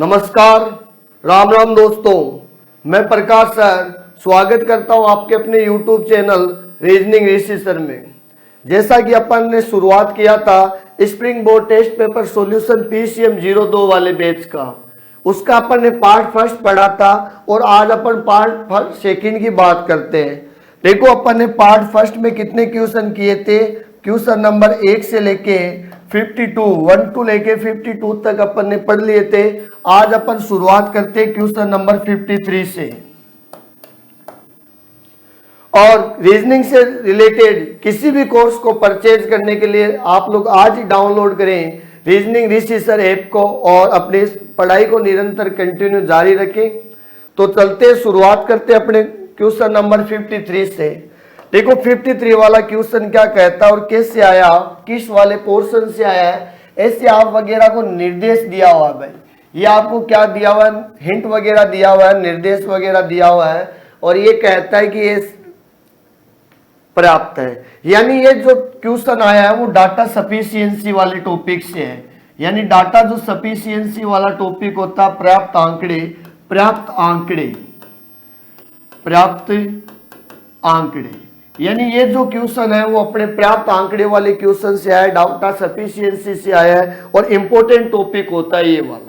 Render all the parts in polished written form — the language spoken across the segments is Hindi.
नमस्कार, राम राम दोस्तों। मैं प्रकाश सर स्वागत करता हूं आपके अपने YouTube channel reasoning Rishi sir में। जैसा कि अपन ने शुरुआत किया था spring board test paper solution PCM 02 वाले बैच का, उसका अपन ने पार्ट फर्स्ट पढ़ा था और आज अपन पार्ट सेकंड की बात करते हैं। देखो अपन ने पार्ट फर्स्ट में कितने क्वेश्चन किए थे, क्वेश्चन नंबर 1 से लेके 1 लेके 52 तक अपन ने पढ़ लिए थे। आज अपन शुरुआत करते हैं क्वेश्चन नंबर 53 से। और रीजनिंग से रिलेटेड किसी भी कोर्स को परचेज करने के लिए आप लोग आज ही डाउनलोड करें रीजनिंग ऋषि सर ऐप को और अपनी पढ़ाई को निरंतर कंटिन्यू जारी रखें। तो चलते शुरुआत करते अपने क्वेश्चन नंबर 53 से। देखो 53 वाला क्वेश्चन क्या कहता है और कैसे आया, किस वाले पोर्शन से आया है, ऐसे आप वगैरह को निर्देश दिया हुआ है। भाई ये आपको क्या दिया हुआ है, हिंट वगैरह दिया हुआ है, निर्देश वगैरह दिया हुआ है और ये कहता है कि ये पर्याप्त है। यानी ये जो क्वेश्चन आया है वो डाटा सफिशिएंसी वाले टॉपिक से है। यानी डाटा जो सफिशिएंसी वाला टॉपिक होता है, पर्याप्त आंकड़े, यानी ये जो क्वेश्चन है वो अपने पर्याप्त आंकड़े वाले क्वेश्चन से आया है, डाटा सफिशिएंसी से आया है और इंपॉर्टेंट टॉपिक होता है ये वाला।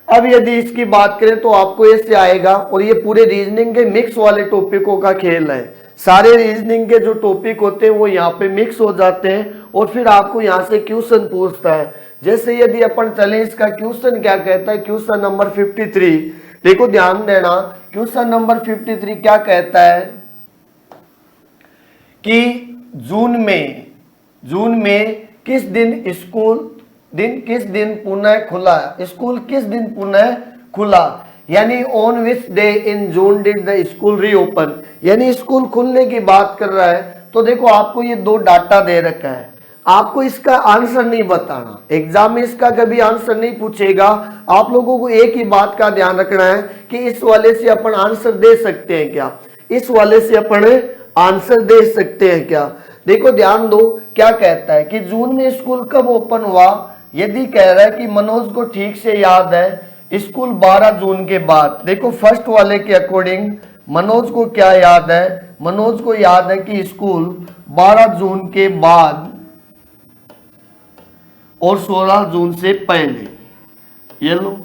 अब यदि इसकी बात करें तो आपको इससे आएगा और ये पूरे रीजनिंग के मिक्स वाले टॉपिकों का खेल है। सारे रीजनिंग के जो टॉपिक होते हैं वो यहाँ पे मिक्स हो जाते हैं और फिर आपको यहाँ से क्वेश्चन पूछता है। जैसे यदि अपन चले, इसका क्वेश्चन क्या कहता है, क्वेश्चन नंबर 53। देखो ध्यान देना, क्वेश्चन नंबर 53 क्या कहता है कि जून में किस दिन पुनः खुला, स्कूल किस दिन पुनः खुला। यानी on which day in June did the school reopen, यानी स्कूल खुलने की बात कर रहा है। तो देखो आपको ये दो डाटा दे रखा है, आपको इसका आंसर नहीं बताना, एग्जाम में इसका कभी आंसर नहीं पूछेगा। आप लोगों को एक ही बात का ध्यान रखना है कि इस वाले से अपन आंसर दे सकते हैं क्या, इस वाले से अपन आंसर दे सकते हैं क्या। देखो ध्यान दो क्या कहता है कि जून में स्कूल कब ओपन हुआ। यदि कह रहा है कि मनोज को ठीक से याद है स्कूल 12 जून के बाद। देखो फर्स्ट वाले के अकॉर्डिंग मनोज को क्या याद है, मनोज को याद है कि स्कूल 12 जून के बाद और 16 जून से पहले, ये लो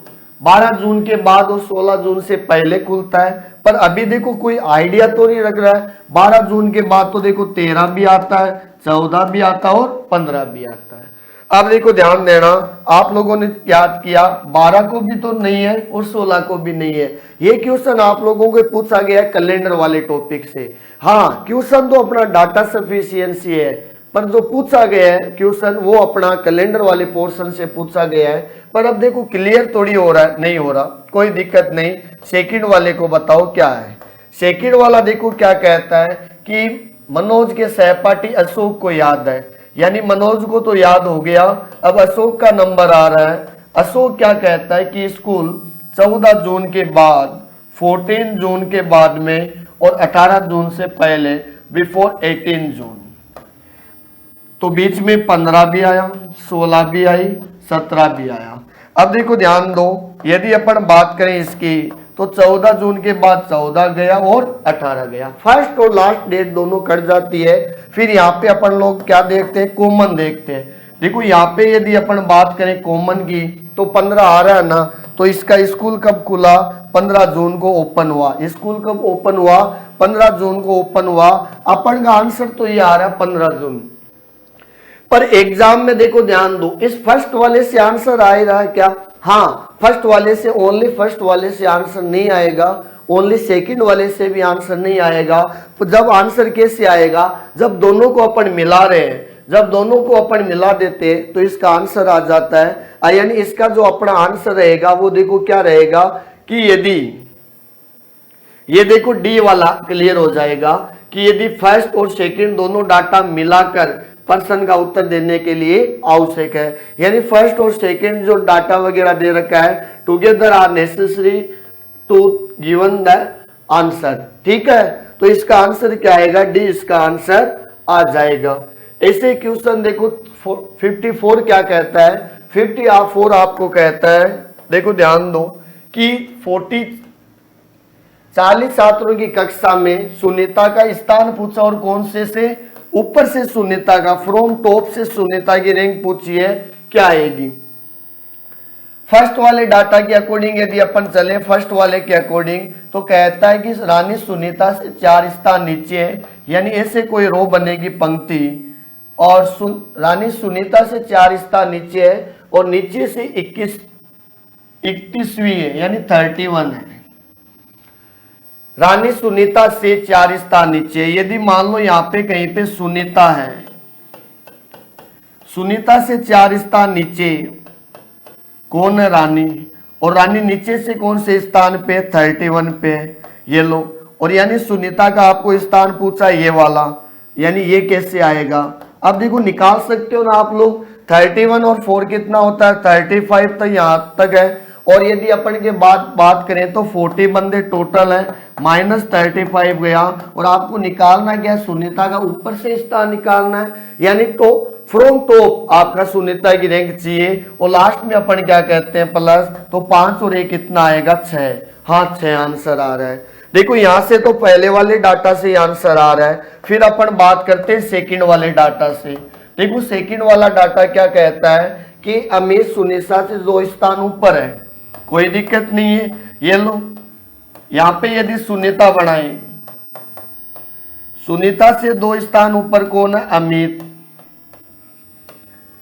12 जून के बाद और 16 जून से पहले खुलता है। पर अभी देखो कोई आइडिया तो नहीं रख रहा है। 12 जून के बाद तो देखो 13 भी आता है, 14 भी आता है और 15 भी आता है। अब देखो ध्यान देना, आप लोगों ने याद किया 12 को भी तो नहीं है और 16 को भी नहीं है। ये क्वेश्चन आप लोगों को पूछा गया है कैलेंडर वाले टॉपिक से। हाँ क्वेश्चन तो अपना डाटा सफिशिएंसी है, पर जो पूछा गया है क्वेश्चन वो अपना कैलेंडर वाले पोर्शन से पूछा गया है। पर अब देखो क्लियर थोड़ी हो रहा है, नहीं हो रहा, कोई दिक्कत नहीं। सेकंड वाले को बताओ क्या है। सेकंड वाला देखो क्या कहता है कि मनोज के सहपाठी अशोक को याद है, यानी मनोज को तो याद हो गया, अब अशोक का नंबर आ रहा है। अशोक क्या कहता है कि स्कूल 14 जून के बाद, 14 जून के बाद में और 18 जून से पहले, बिफोर 18 जून। तो बीच में 15 भी आया, 16 भी आई, 17 भी आया। अब देखो ध्यान दो, यदि अपन बात करें इसकी तो 14 जून के बाद 14 गया और 18 गया। फर्स्ट और लास्ट डेट दोनों कट जाती है। फिर यहाँ पे अपन लोग क्या देखते हैं, कॉमन देखते हैं। देखो यहाँ पे यदि अपन बात करें कॉमन की तो 15 आ रहा है ना, तो इसका स्कूल कब खुला, 15 जून को ओपन हुआ। स्कूल कब ओपन हुआ, 15 जून को ओपन हुआ। अपन का आंसर तो ये आ रहा है 15 जून। पर एग्जाम में देखो ध्यान दो, इस फर्स्ट वाले से आंसर आ रहा है क्या, हाँ फर्स्ट वाले से, ओनली फर्स्ट वाले से आंसर नहीं आएगा, ओनली सेकंड वाले से भी आंसर नहीं आएगा। तो जब आंसर कैसे आएगा, जब दोनों को अपन मिला रहे हैं, जब दोनों को अपन मिला देते हैं तो इसका आंसर आ जाता है। यानी इसका जो अपना आंसर रहेगा वो देखो क्या रहेगा कि यदि ये देखो डी वाला क्लियर हो जाएगा कि यदि फर्स्ट और सेकंड दोनों डाटा मिलाकर प्रश्न का उत्तर देने के लिए आवश्यक है। यानी फर्स्ट और सेकंड जो डाटा वगैरह दे रखा है, together are necessary to given the answer. ठीक है, तो इसका आंसर क्या आएगा, डी इसका आंसर आ जाएगा। ऐसे क्वेश्चन देखो 54 क्या कहता है, 54 आपको कहता है देखो ध्यान दो कि 40 छात्रों की कक्षा में सुनीता का स्थान पूछा और कौन से ऊपर से सुनीता का, फ्रॉम टॉप से सुनीता की रैंक पूछी है, क्या आएगी। फर्स्ट वाले डाटा के अकॉर्डिंग यदि अपन चले, फर्स्ट वाले के अकॉर्डिंग, तो कहता है कि रानी सुनीता से 4 स्थान नीचे है, यानी ऐसे कोई रो बनेगी पंक्ति, और रानी सुनीता से 4 स्थान नीचे है और नीचे से 21वीं है, यानी 31 है। रानी सुनीता से 4 स्थान नीचे, यदि मान लो यहाँ पे कहीं पे सुनीता है, सुनीता से 4 स्थान नीचे कौन है, रानी, और रानी नीचे से कौन से स्थान पे, 31 पे, ये लो, और यानी सुनीता का आपको स्थान पूछा ये वाला, यानी ये कैसे आएगा। अब देखो निकाल सकते हो ना आप लोग, 31 और 4 कितना होता है, 35, तो यहाँ तक है, और यदि अपन के बात करें तो 40 बंदे टोटल है, -35 गया, और आपको निकालना क्या है, सुनीता का ऊपर से स्थान निकालना है, यानी तो फ्रॉम टॉप आपका सुनीता की रैंक चाहिए, और लास्ट में अपन क्या कहते हैं, प्लस, तो 5 और 1 कितना आएगा, 6। हाँ 6 आंसर आ रहा है। देखो यहां से तो पहले वाले डाटा से आंसर आ रहा है, फिर अपन बात करते हैं सेकंड वाले डाटा से। देखो सेकंड वाला डाटा क्या कहता है कि अमित सुनीता से 2 स्थान ऊपर है, कोई दिक्कत नहीं है, ये लो, यहां पे यदि सुनीता बनाए, सुनीता से 2 स्थान ऊपर कौन है, अमित,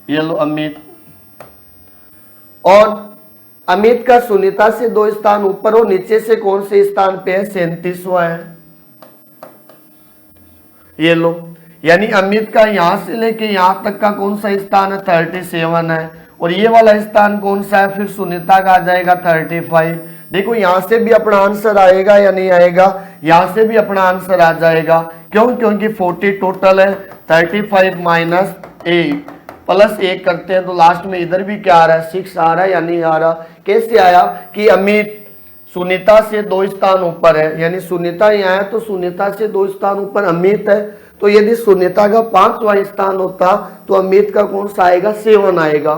ये लो अमित, और अमित का सुनीता से 2 स्थान ऊपर हो, नीचे से कौन से स्थान पे है, 37वां है, ये लो, यानी अमित का यहां से लेके यहां तक का कौन सा स्थान है, 37 है, और ये वाला स्थान कौन सा है, फिर सुनीता का आ जाएगा 35। देखो यहां से भी अपना आंसर आएगा या नहीं आएगा, यहां से भी अपना आंसर आ जाएगा, क्यों, क्योंकि 40 टोटल है, 35 माइनस 1 प्लस 1 करते हैं तो लास्ट में इधर भी क्या आ रहा है, 6 आ रहा है या नहीं आ रहा। कैसे आया कि अमित सुनीता से 2 स्थान ऊपर है, यानी सुनीता यहाँ है तो सुनीता से 2 स्थान ऊपर अमित है, तो यदि सुनीता का 5वां स्थान होता तो अमित का कौन सा आएगा, 7 आएगा,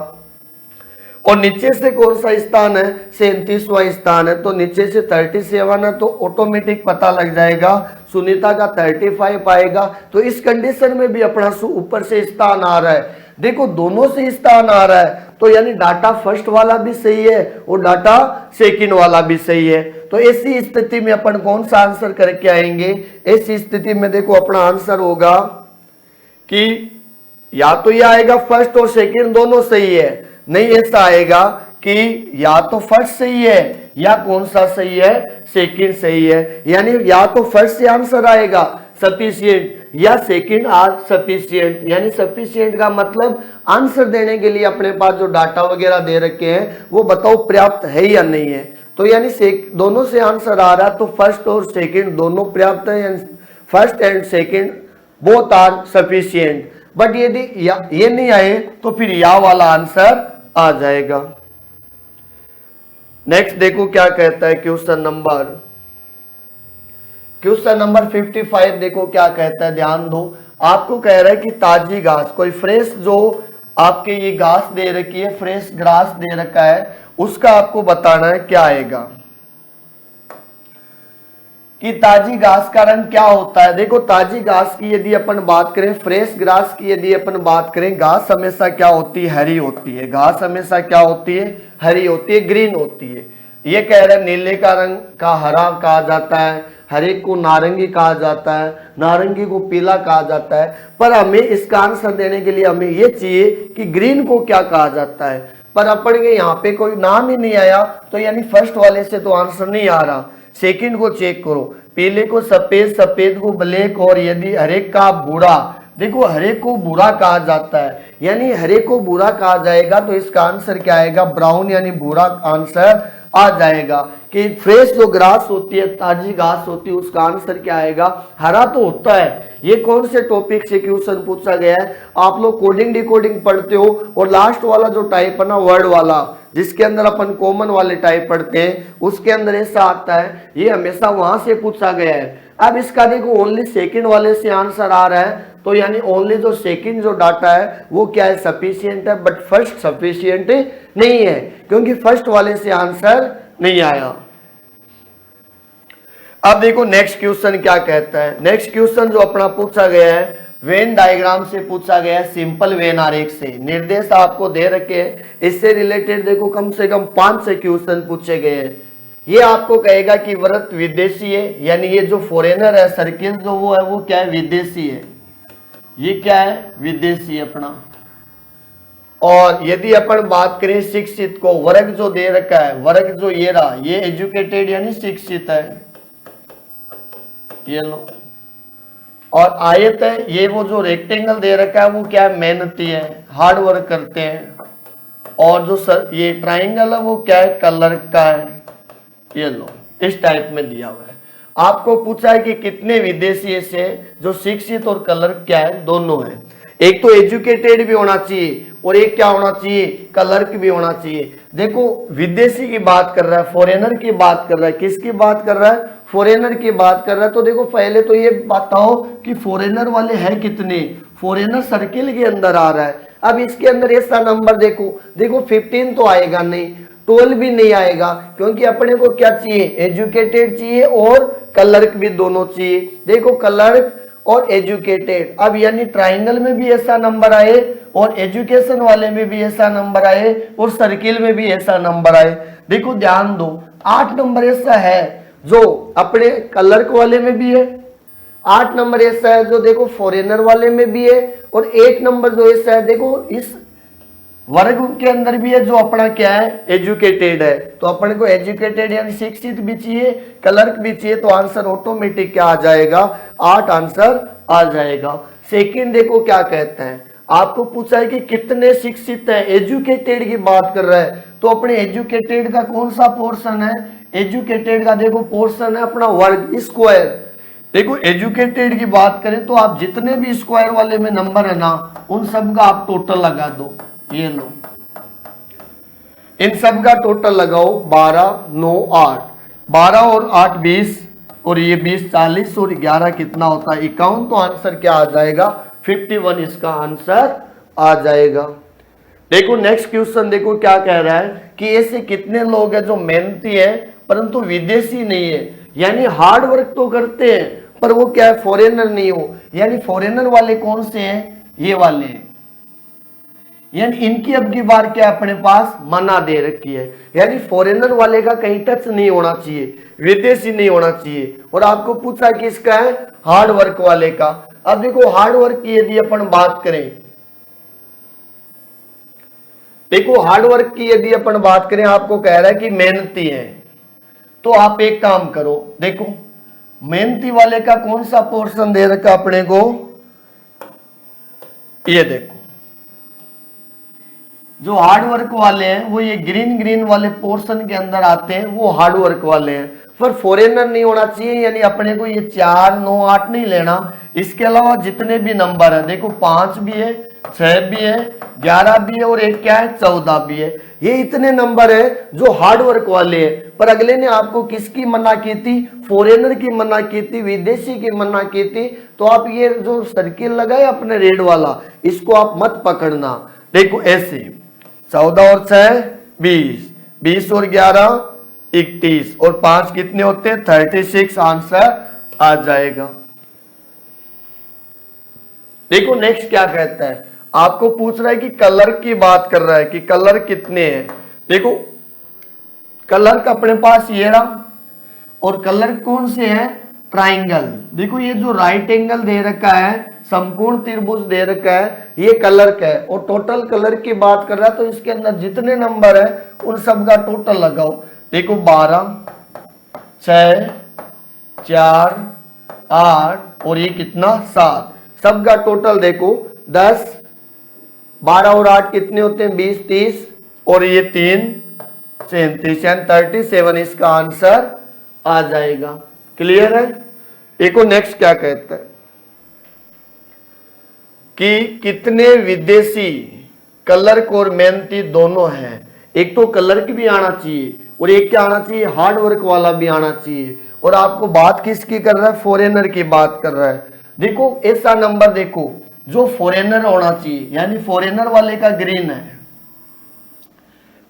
और नीचे से कौन सा स्थान है, 37वां स्थान है, तो नीचे से 37 है, तो ऑटोमेटिक पता लग जाएगा सुनीता का 35 आएगा। तो इस कंडीशन में भी अपना ऊपर से स्थान आ रहा है, देखो दोनों से स्थान आ रहा है, तो यानी डाटा फर्स्ट वाला भी सही है और डाटा सेकंड वाला भी सही है। तो ऐसी स्थिति में अपन कौन सा आंसर करके आएंगे, ऐसी स्थिति में देखो अपना आंसर होगा कि या तो ये आएगा फर्स्ट और सेकंड दोनों सही है, नहीं ऐसा आएगा कि या तो फर्स्ट सही है या कौन सा सही है, सेकंड सही है, यानी या तो फर्स्ट से आंसर आएगा सफिशिएंट या सेकंड आर सफिशिएंट, यानी सफिशिएंट का मतलब आंसर देने के लिए अपने पास जो डाटा वगैरह दे रखे हैं वो बताओ पर्याप्त है या नहीं है। तो यानी दोनों से आंसर आ रहा है, तो फर्स्ट और सेकंड दोनों पर्याप्त है, first and second both are sufficient. But यदि ये नहीं आए तो फिर या वाला आंसर आ जाएगा। नेक्स्ट देखो क्या कहता है क्वेश्चन नंबर 55। देखो क्या कहता है, ध्यान दो, आपको कह रहा है कि ताजी घास, कोई फ्रेश जो आपके ये घास दे रखी है, फ्रेश ग्रास दे रखा है, उसका आपको बताना है क्या आएगा कि ताजी घास का रंग क्या होता है। देखो ताजी घास की यदि अपन बात करें, फ्रेश ग्रास की यदि अपन बात करें, घास हमेशा क्या होती है, हरी होती है, घास हमेशा क्या होती है, हरी होती है, ग्रीन होती है। ये कह रहे हैं नीले का रंग का हरा कहा जाता है, हरे को नारंगी कहा जाता है, नारंगी को पीला कहा जाता है, पर हमें इसका आंसर देने के लिए हमें ये चाहिए कि ग्रीन को क्या कहा जाता है, पर अपन के यहाँ पे कोई नाम ही नहीं आया, तो यानी फर्स्ट वाले से तो आंसर नहीं आ रहा। सेकंड को चेक करो, पीले को सफेद, सफेद को ब्लैक, और यदि हरे का भूरा, देखो हरे को भूरा कहा जाता है, यानी हरे को भूरा कहा जाएगा, तो इसका आंसर क्या आएगा, ब्राउन, यानी भूरा आंसर आ जाएगा। कि फ्रेश जो ग्रास होती है, ताजी घास होती है, उसका आंसर क्या आएगा, हरा तो होता है। ये कौन से टॉपिक से क्वेश्चन पूछा गया है, आप लोग कोडिंग डिकोडिंग पढ़ते हो, और लास्ट वाला जो टाइप है ना वर्ड वाला, जिसके अंदर अपन कॉमन वाले टाइप पढ़ते हैं, उसके अंदर ऐसा आता है, ये हमेशा वहां से पूछा गया है। अब इसका देखो ओनली सेकंड वाले से आंसर आ रहा है, तो यानी ओनली जो सेकंड जो डाटा है वो क्या है, सफिशिएंट है, बट फर्स्ट सफिशिएंट नहीं है, क्योंकि फर्स्ट वाले से आंसर नहीं आया। अब देखो नेक्स्ट क्वेश्चन क्या कहता है। नेक्स्ट क्वेश्चन जो अपना पूछा गया है वेन डायग्राम से पूछा गया है, सिंपल वेन आरेख से। निर्देश आपको दे रखे हैं, इससे रिलेटेड देखो कम से कम 5 से क्वेश्चन पूछे गए हैं। ये आपको कहेगा कि वृत्त विदेशी है, यानी ये जो फॉरेनर है, सर्किल जो वो है वो क्या है, विदेशी है। ये क्या है, विदेशी अपना। और यदि अपन बात करें शिक्षित को, वर्ग जो दे रखा है, वर्ग जो ये रहा, ये एजुकेटेड यानी शिक्षित है, ये लो। और आयत है, ये वो जो रेक्टेंगल दे रखा है वो क्या है, मेहनती है, हार्ड वर्क करते हैं। और जो ये ट्राइंगल है वो क्या है, कलर का है, ये लो, इस टाइप में दिया हुआ है। आपको पूछा है कि कितने विदेशी से जो शिक्षित और कलर क्या है, दोनों है। एक तो एजुकेटेड भी होना चाहिए और एक क्या होना चाहिए, क्लर्क भी होना चाहिए। देखो विदेशी की बात कर रहा है, फॉरेनर की बात कर रहा है, किसकी बात कर रहा है, फॉरेनर की बात कर रहा है। तो देखो पहले तो ये बताओ कि फॉरेनर वाले हैं कितने, फॉरेनर सर्किल के अंदर आ रहा है। अब इसके अंदर ऐसा नंबर देखो 15 तो आएगा नहीं, 12 भी नहीं आएगा, क्योंकि अपने को क्या चाहिए, एजुकेटेड चाहिए और क्लर्क भी दोनों चाहिए। देखो क्लर्क और एजुकेटेड, अब यानी ट्राइंगल में भी ऐसा नंबर आए और एजुकेशन वाले में भी ऐसा नंबर आए और सर्किल में भी ऐसा नंबर आए। देखो ध्यान दो, 8 नंबर ऐसा है जो अपने क्लर्क वाले में भी है, 8 नंबर ऐसा है जो देखो फॉरेनर वाले में भी है, और 1 नंबर जो ऐसा है देखो इस वर्ग के अंदर भी है जो अपना क्या है, एजुकेटेड है। तो अपने को एजुकेटेड यानी शिक्षित भी चाहिए, क्लर्क भी चाहिए, तो आंसर ऑटोमेटिक क्या आ जाएगा, 8 आंसर आ जाएगा। सेकंड देखो क्या कहता है, आपको पूछा है कि कितने शिक्षित है, एजुकेटेड की बात कर रहा है। तो अपने एजुकेटेड का कौन सा पोर्शन है, एजुकेटेड का देखो पोर्शन है अपना वर्ग, स्क्वायर। देखो एजुकेटेड की बात करें तो आप जितने भी स्क्वायर वाले में नंबर है ना, उन सब का आप टोटल लगा दो, ये लो, इन सब का टोटल लगाओ, 12 9 8, 12 और 8 20, और ये 20 40 और 11 कितना होता है, 51। तो आंसर क्या आ जाएगा, 51 इसका आंसर आ जाएगा। देखो नेक्स्ट क्वेश्चन देखो क्या कह रहा है कि ऐसे कितने लोग हैं जो मेहनती है परंतु विदेशी नहीं है, यानी हार्ड वर्क तो करते हैं पर वो क्या है, फॉरेनर नहीं हो। यानी फॉरेनर वाले कौन से हैं, ये वाले हैं, यानी इनकी अब की बार क्या अपने पास मना दे रखी है, यानी फॉरेनर वाले का कहीं टच नहीं होना चाहिए, विदेशी नहीं होना चाहिए। और आपको पूछा कि इसका है हार्ड वर्क वाले का। अब देखो हार्ड वर्क की यदि अपन बात करें, देखो हार्ड वर्क की यदि अपन बात करें, आपको कह रहा है कि मेहनती है, तो आप एक काम करो, देखो मेहनती वाले का कौन सा पोर्शन दे रखा अपने को, ये देखो जो हार्ड वर्क वाले हैं वो ये ग्रीन ग्रीन वाले पोर्शन के अंदर आते हैं, वो हार्ड वर्क वाले हैं। पर फॉरेनर नहीं होना चाहिए, यानी अपने को ये 4 9 8 नहीं लेना। इसके अलावा जितने भी नंबर है देखो 5 भी है, 6 भी है, 11 भी है, और एक क्या है 14 भी है। ये इतने नंबर है जो हार्ड वर्क वाले हैं। पर अगले ने आपको किसकी मना की थी, फॉरेनर की मना की थी, विदेशी की मना की थी। तो आप ये जो सर्किल लगाए अपने रेड वाला, इसको आप मत पकड़ना। देखो ऐसे 14 और 6 20, 20 और 11 21, और 5 कितने होते हैं, 36 आंसर आ जाएगा। देखो नेक्स्ट क्या कहता है, आपको पूछ रहा है कि कलर की बात कर रहा है कि कलर कितने हैं। देखो कलर का अपने पास ये रहा, और कलर कौन से हैं, ट्राइंगल। देखो ये जो राइट एंगल दे रखा है, संपूर्ण त्रिभुज दे रखा है, ये कलर का है। और टोटल कलर की बात कर रहा है तो इसके अंदर जितने नंबर है उन सब का टोटल लगाओ। देखो 12 6 4 8 और ये कितना 7, सबका टोटल देखो 10, 12 और 8 कितने होते हैं 20 30, और ये 3 37 37, इसका आंसर आ जाएगा। क्लियर है। देखो नेक्स्ट क्या कहता है कि कितने विदेशी क्लर्क और मेहनती दोनों हैं। एक तो क्लर्क भी आना चाहिए और एक क्या आना चाहिए, हार्ड वर्क वाला भी आना चाहिए। और आपको बात किसकी कर रहा है, फॉरेनर की बात कर रहा है। देखो ऐसा नंबर देखो जो फॉरेनर होना चाहिए, यानी फॉरेनर वाले का ग्रीन है,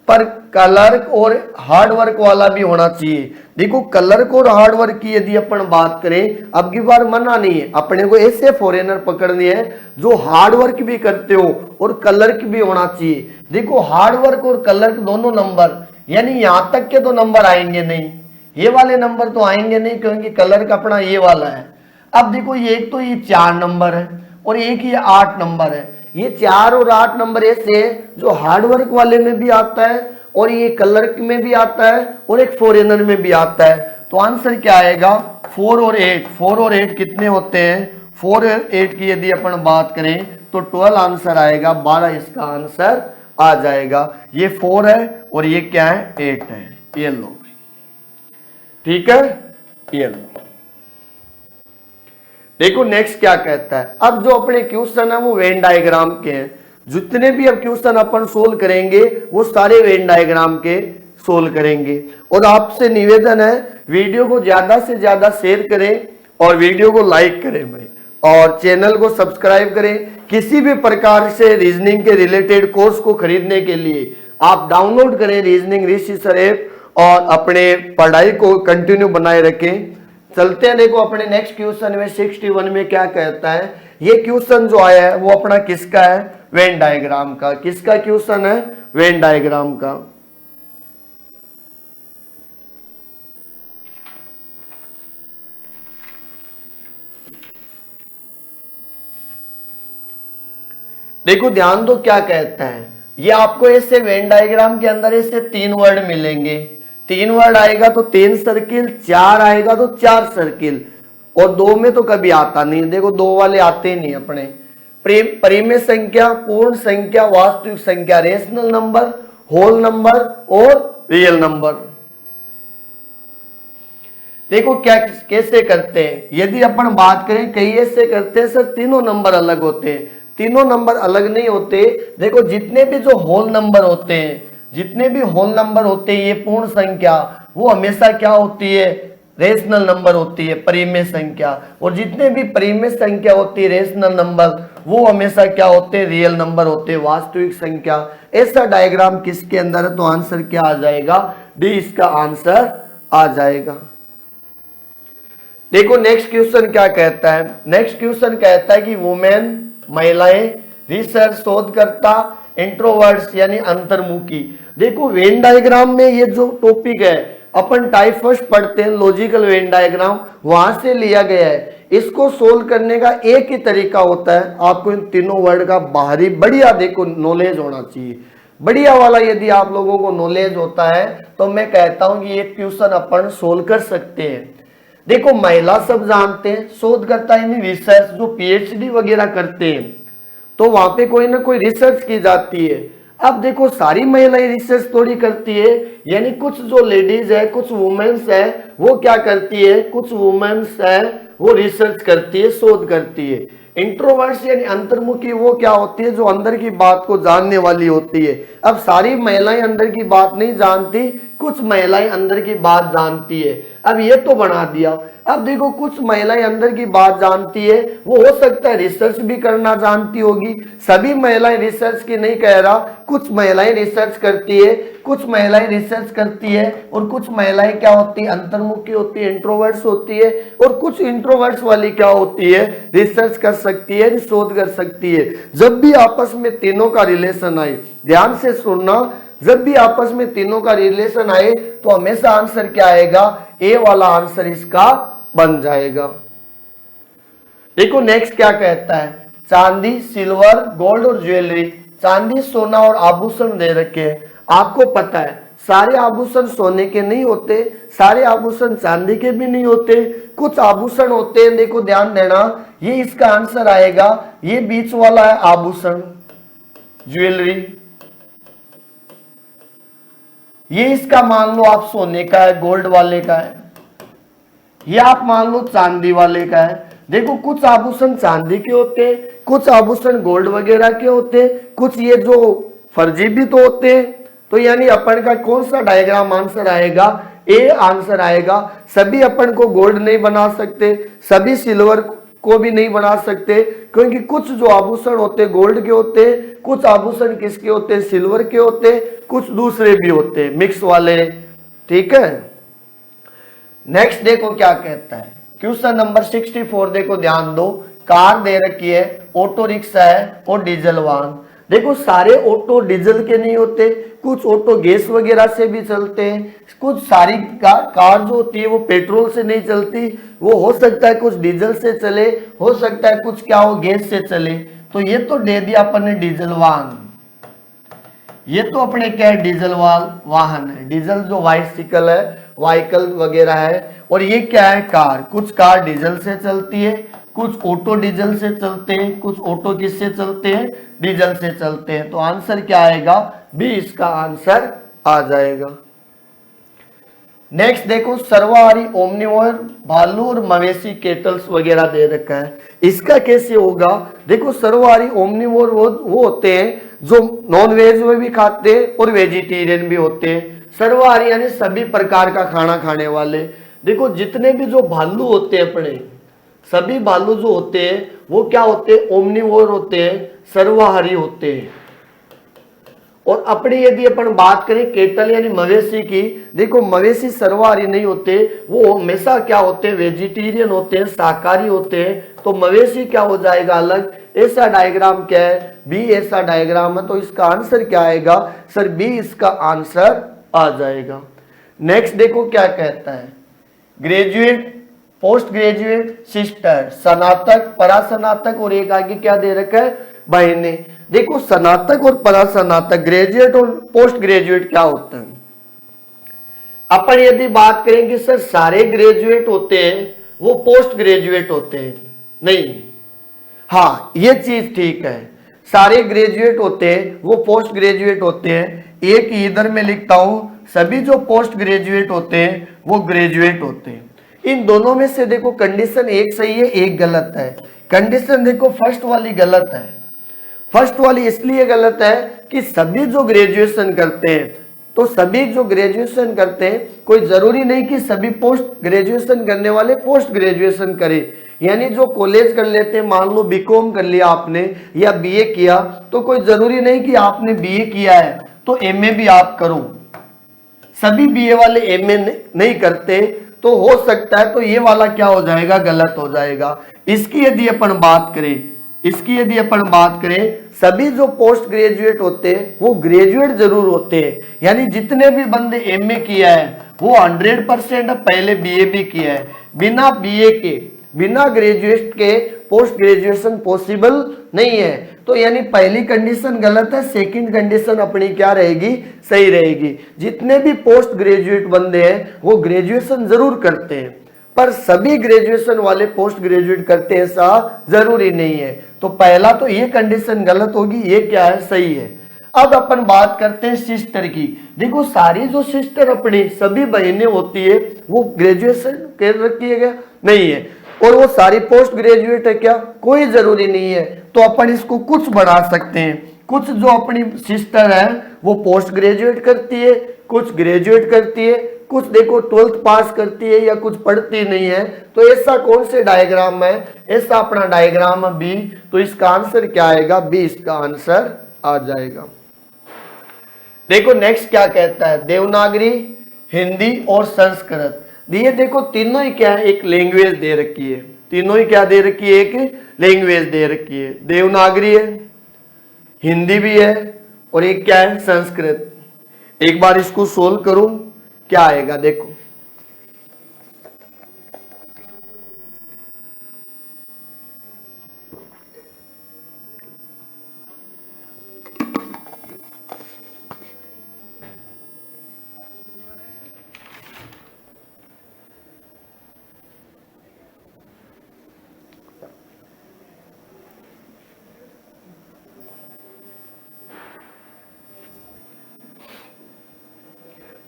पर क्लर्क और हार्ड वर्क वाला भी होना चाहिए। देखो क्लर्क और हार्ड वर्क की यदि अपन बात करें, अब की बार मना नहीं है, अपने को ऐसे फॉरेनर पकड़ने हैं जो हार्ड वर्क भी करते हो और क्लर्क भी होना चाहिए। देखो हार्ड वर्क और क्लर्क दोनों नंबर, यानी यहां तक के तो नंबर आएंगे नहीं, ये वाले नंबर तो आएंगे नहीं, क्योंकि क्लर्क अपना ये वाला है। अब देखो ये एक तो ये 4 नंबर है और एक ये 8 नंबर है, ये 4 और 8 नंबर ऐसे है जो हार्डवर्क वाले में भी आता है और ये क्लर्क में भी आता है और एक फॉरेनर में भी आता है। तो आंसर क्या आएगा 4 और 8। 4 और 8 कितने होते हैं? 4 और 8 की यदि अपन बात करें तो 12 आंसर आएगा, 12 इसका आंसर आ जाएगा। ये 4 है और ये क्या है 8 है। ये लो, ठीक है, ये लो। देखो नेक्स्ट क्या कहता है। अब जो अपने क्वेश्चन है वो वेन डायग्राम के हैं, जितने भी अब क्वेश्चन अपन सोल्व करेंगे वो सारे वेन डायग्राम के सोल्व करेंगे। और आपसे निवेदन है वीडियो को ज्यादा से ज्यादा शेयर करें और वीडियो को लाइक करें भाई, और चैनल को सब्सक्राइब करें। किसी भी प्रकार से रीजनिंग के रिलेटेड कोर्स को खरीदने के लिए आप डाउनलोड करें रीजनिंग रिसर्चर ऐप और अपने पढ़ाई को कंटिन्यू बनाए रखें। चलते हैं, देखो अपने नेक्स्ट क्वेश्चन में 61 में क्या कहता है। ये क्वेश्चन जो आया है वो अपना किसका है? वेन डायग्राम का। किसका क्वेश्चन है? वेन डायग्राम का। देखो ध्यान दो क्या कहता है। ये आपको ऐसे वेन डायग्राम के अंदर ऐसे 3 वर्ड मिलेंगे। 3 वर्ड आएगा तो 3 सर्किल, 4 आएगा तो 4 सर्किल, और 2 में तो कभी आता नहीं। देखो 2 वाले आते ही नहीं अपने। परिमेय संख्या, पूर्ण संख्या, वास्तविक संख्या, रेशनल नंबर, होल नंबर और रियल नंबर। देखो क्या कैसे करते हैं। यदि अपन बात करें कई ऐसे करते हैं सर तीनों नंबर अलग होते हैं। तीनों नंबर अलग नहीं होते। देखो जितने भी जो होल नंबर होते हैं, जितने भी होल नंबर होते हैं, ये पूर्ण संख्या वो हमेशा क्या होती है? रेशनल नंबर होती है, परिमेय संख्या। और जितने भी परिमेय संख्या होती है, रेशनल नंबर, वो हमेशा क्या होते हैं? रियल नंबर होते हैं, वास्तविक संख्या। ऐसा डायग्राम किसके अंदर है? तो आंसर क्या आ जाएगा? डी इसका आंसर आ जाएगा। देखो नेक्स्ट क्वेश्चन क्या कहता है। नेक्स्ट क्वेश्चन कहता है कि वुमेन, महिलाएं, रिसर्च, शोधकर्ता, इंट्रोवर्ट्स यानी अंतर्मुखी। देखो वेन डायग्राम में ये जो टॉपिक है अपन टाइप फर्स्ट पढ़ते हैं, लॉजिकल वेन डायग्राम, वहां से लिया गया है। इसको सोल्व करने का एक ही तरीका होता है, आपको इन तीनों वर्ड का बाहरी बढ़िया देखो नॉलेज होना चाहिए। बढ़िया वाला यदि आप लोगों को नॉलेज होता है तो मैं कहता हूं कि ये क्वेश्चन अपन सोल्व कर सकते हैं। देखो महिला सब जानते हैं, शोधकर्ता यानी रिसर्च, जो पीएचडी वगैरह करते हैं तो वहां पे कोई ना कोई रिसर्च की जाती है। अब देखो सारी महिलाएं रिसर्च थोड़ी करती है, यानी कुछ जो लेडीज है, कुछ वुमेन्स है, वो क्या करती है? कुछ वुमेन्स है वो रिसर्च करती है, शोध करती है। इंट्रोवर्ट्स यानी अंतर्मुखी वो क्या होती है? जो अंदर की बात को जानने वाली होती है। अब सारी महिलाएं अंदर की बात नहीं जानती, कुछ महिलाएं अंदर की बात जानती है। अब ये तो बना दिया। अब देखो कुछ महिलाएं अंदर की बात जानती है, वो हो सकता है रिसर्च भी करना जानती होगी। सभी महिलाएं रिसर्च की नहीं कह रहा, कुछ महिलाएं रिसर्च करती है, कुछ महिलाएं रिसर्च करती है, और कुछ महिलाएं क्या होती है? अंतर्मुखी होती है, इंट्रोवर्ट्स होती है, और कुछ इंट्रोवर्ट्स वाली क्या होती है? रिसर्च कर सकती है, शोध कर सकती है। जब भी आपस में तीनों का रिलेशन आए, ध्यान से सुनना, जब भी आपस में तीनों का रिलेशन आए तो हमेशा आंसर क्या आएगा? ए वाला आंसर इसका बन जाएगा। देखो नेक्स्ट क्या कहता है। चांदी, सिल्वर, गोल्ड और ज्वेलरी। चांदी, सोना और आभूषण दे रखे हैं। आपको पता है सारे आभूषण सोने के नहीं होते, सारे आभूषण चांदी के भी नहीं होते, कुछ आभूषण होते हैं। देखो ध्यान देना, ये इसका आंसर आएगा। ये बीच वाला है आभूषण, ज्वेलरी। ये इसका मान लो आप सोने का है, गोल्ड वाले का है। ये आप मान लो चांदी वाले का है। देखो कुछ आभूषण चांदी के होते हैं, कुछ आभूषण गोल्ड वगैरह के होते हैं, कुछ ये जो फर्जी भी तो होते हैं। तो यानी अपन का कौन सा डायग्राम आंसर आएगा? ए आंसर आएगा। सभी अपन को गोल्ड नहीं बना सकते, सभी सिल्वर को भी नहीं बना सकते, क्योंकि कुछ जो आभूषण होते हैं गोल्ड के होते हैं, कुछ आभूषण किसके होते हैं सिल्वर के होते हैं, कुछ दूसरे भी होते हैं मिक्स वाले। ठीक है, नेक्स्ट देखो क्या कहता है क्वेश्चन नंबर 64। देखो ध्यान दो, कार दे रखी है, ऑटो रिक्शा है और डीजल वाहन। देखो सारे ऑटो डीजल के नहीं होते, कुछ ऑटो गैस वगैरह से भी चलते हैं, कुछ सारी कार जो होती है वो पेट्रोल से नहीं चलती, वो हो सकता है कुछ डीजल से चले, हो सकता है कुछ क्या हो गैस से चले। तो ये तो दे दिया अपन ने डीजल वाहन, ये तो अपने क्या है डीजल वाहन है, डीजल जो बाइसिकल है व्हीकल वगैरह है। और ये क्या है कार, कुछ कार डीजल से चलती है, कुछ ऑटो डीजल से चलते हैं, कुछ ऑटो किससे चलते हैं डीजल से चलते हैं। तो आंसर क्या आएगा बी, इसका आंसर आ जाएगा। नेक्स्ट देखो सर्वहारी ओमनिवोर, भालू और मवेशी केटल्स वगैरह दे रखा है, इसका कैसे होगा। देखो सर्वहारी ओमनिवोर वो होते हैं जो नॉन वेज में भी खाते हैं और वेजिटेरियन भी होते हैं। सर्वहारी यानी सभी प्रकार का खाना खाने वाले। देखो जितने भी जो भालू होते हैं अपने, सभी भालू जो होते हैं वो क्या होते हैं ओमनिवोर होते हैं, सर्वहारी होते हैं। और अपनी यदि अपन बात करें केटल यानी मवेशी की, देखो मवेशी सर्वहारी नहीं होते, वो हमेशा क्या होते हैं वेजिटेरियन होते हैं, शाकाहारी होते हैं। तो मवेशी क्या हो जाएगा अलग। ऐसा डायग्राम क्या है बी, ऐसा डायग्राम है। तो इसका आंसर क्या आएगा सर बी, इसका आंसर आ जाएगा। नेक्स्ट देखो क्या कहता है, ग्रेजुएट, पोस्ट ग्रेजुएट, सिस्टर, स्नातक, परास्नातक और एक आगे क्या दे रखा है बहने। देखो स्नातक और परास्नातक, ग्रेजुएट और पोस्ट ग्रेजुएट क्या होता है। अपन यदि बात करेंगे सर सारे ग्रेजुएट होते हैं वो पोस्ट ग्रेजुएट होते हैं, नहीं, हाँ ये चीज ठीक है, सारे ग्रेजुएट होते हैं वो पोस्ट ग्रेजुएट होते हैं। एक इधर में लिखता हूं, सभी जो पोस्ट ग्रेजुएट होते हैं वो ग्रेजुएट होते हैं। इन दोनों में से देखो कंडीशन एक सही है एक गलत है। कंडीशन देखो फर्स्ट वाली गलत है। फर्स्ट वाली इसलिए गलत है कि सभी जो ग्रेजुएशन करते हैं, तो सभी जो ग्रेजुएशन करते हैं कोई जरूरी नहीं कि सभी पोस्ट ग्रेजुएशन करने वाले पोस्ट ग्रेजुएशन करें। यानी जो कॉलेज कर लेते हैं, मान लो बीकॉम कर लिया आपने या बीए किया, तो कोई जरूरी नहीं कि आपने बीए किया है तो एमए भी आप करो। सभी बीए वाले एमए नहीं करते, तो हो सकता है तो ये वाला क्या हो जाएगा गलत हो जाएगा। इसकी यदि अपन बात करें, सभी जो पोस्ट ग्रेजुएट होते हैं वो ग्रेजुएट जरूर होते हैं। यानी जितने भी बंदे एमए किया है वो 100% पहले बीए भी किया है। बिना बीए के, बिना ग्रेजुएट के पोस्ट ग्रेजुएशन पॉसिबल नहीं है। तो यानी पहली कंडीशन गलत है, सेकंड कंडीशन अपनी क्या रहेगी सही रहेगी। जितने भी पोस्ट ग्रेजुएट बंदे हैं वो ग्रेजुएशन जरूर करते हैं, पर सभी ग्रेजुएशन वाले पोस्ट ग्रेजुएट करते हैं ऐसा जरूरी नहीं है। तो पहला तो ये कंडीशन गलत होगी, ये क्या है सही है। अब अपन बात करते हैं सिस्टर की। देखो सारी जो सिस्टर अपनी सभी बहनें होती है वो ग्रेजुएशन कर रखी है क्या नहीं है, और वो सारी पोस्ट ग्रेजुएट है क्या कोई जरूरी नहीं है। तो अपन इसको कुछ बढ़ा सकते हैं, कुछ जो अपनी सिस्टर है वो पोस्ट ग्रेजुएट करती है, कुछ ग्रेजुएट करती है, कुछ देखो 12th पास करती है या कुछ पढ़ती नहीं है। तो ऐसा कौन से डायग्राम है, ऐसा अपना डायग्राम है बी। तो इसका आंसर क्या आएगा बी, इसका आंसर आ जाएगा। देखो नेक्स्ट क्या कहता है, देवनागरी, हिंदी और संस्कृत। ये देखो तीनों ही क्या है एक लैंग्वेज दे रखी है, तीनों ही क्या दे रखी है एक लैंग्वेज दे रखी है। देवनागरी है, हिंदी भी है और एक क्या है संस्कृत। एक बार इसको सोल्व करूं क्या आएगा देखो।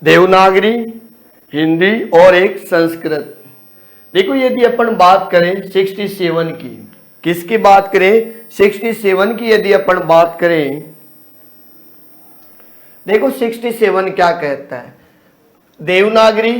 देवनागरी, हिंदी और एक संस्कृत। देखो यदि अपन बात करें 67 की, किसकी बात करें 67 की यदि अपन बात करें, देखो 67 क्या कहता है, देवनागरी,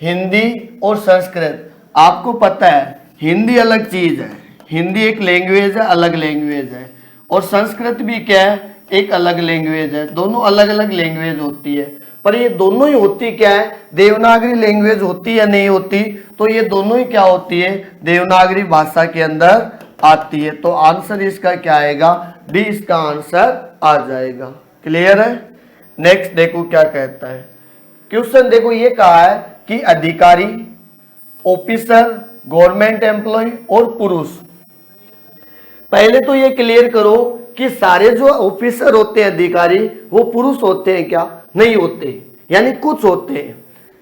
हिंदी और संस्कृत। आपको पता है हिंदी अलग चीज है, हिंदी एक लैंग्वेज है, अलग लैंग्वेज है, और संस्कृत भी क्या है, एक अलग लैंग्वेज है। दोनों अलग अलग लैंग्वेज होती है, पर ये दोनों ही होती क्या है, देवनागरी लैंग्वेज होती या नहीं होती, तो ये दोनों ही क्या होती है, देवनागरी भाषा के अंदर आती है। तो आंसर इसका क्या आएगा, डी इसका आंसर आ जाएगा। क्लियर है। नेक्स्ट देखो क्या कहता है क्वेश्चन, देखो ये कहा है कि अधिकारी, ऑफिसर, गवर्नमेंट एम्प्लॉय और पुरुष। पहले तो ये क्लियर करो कि सारे जो ऑफिसर होते हैं, अधिकारी, वो पुरुष होते हैं क्या, नहीं होते, यानी कुछ होते हैं।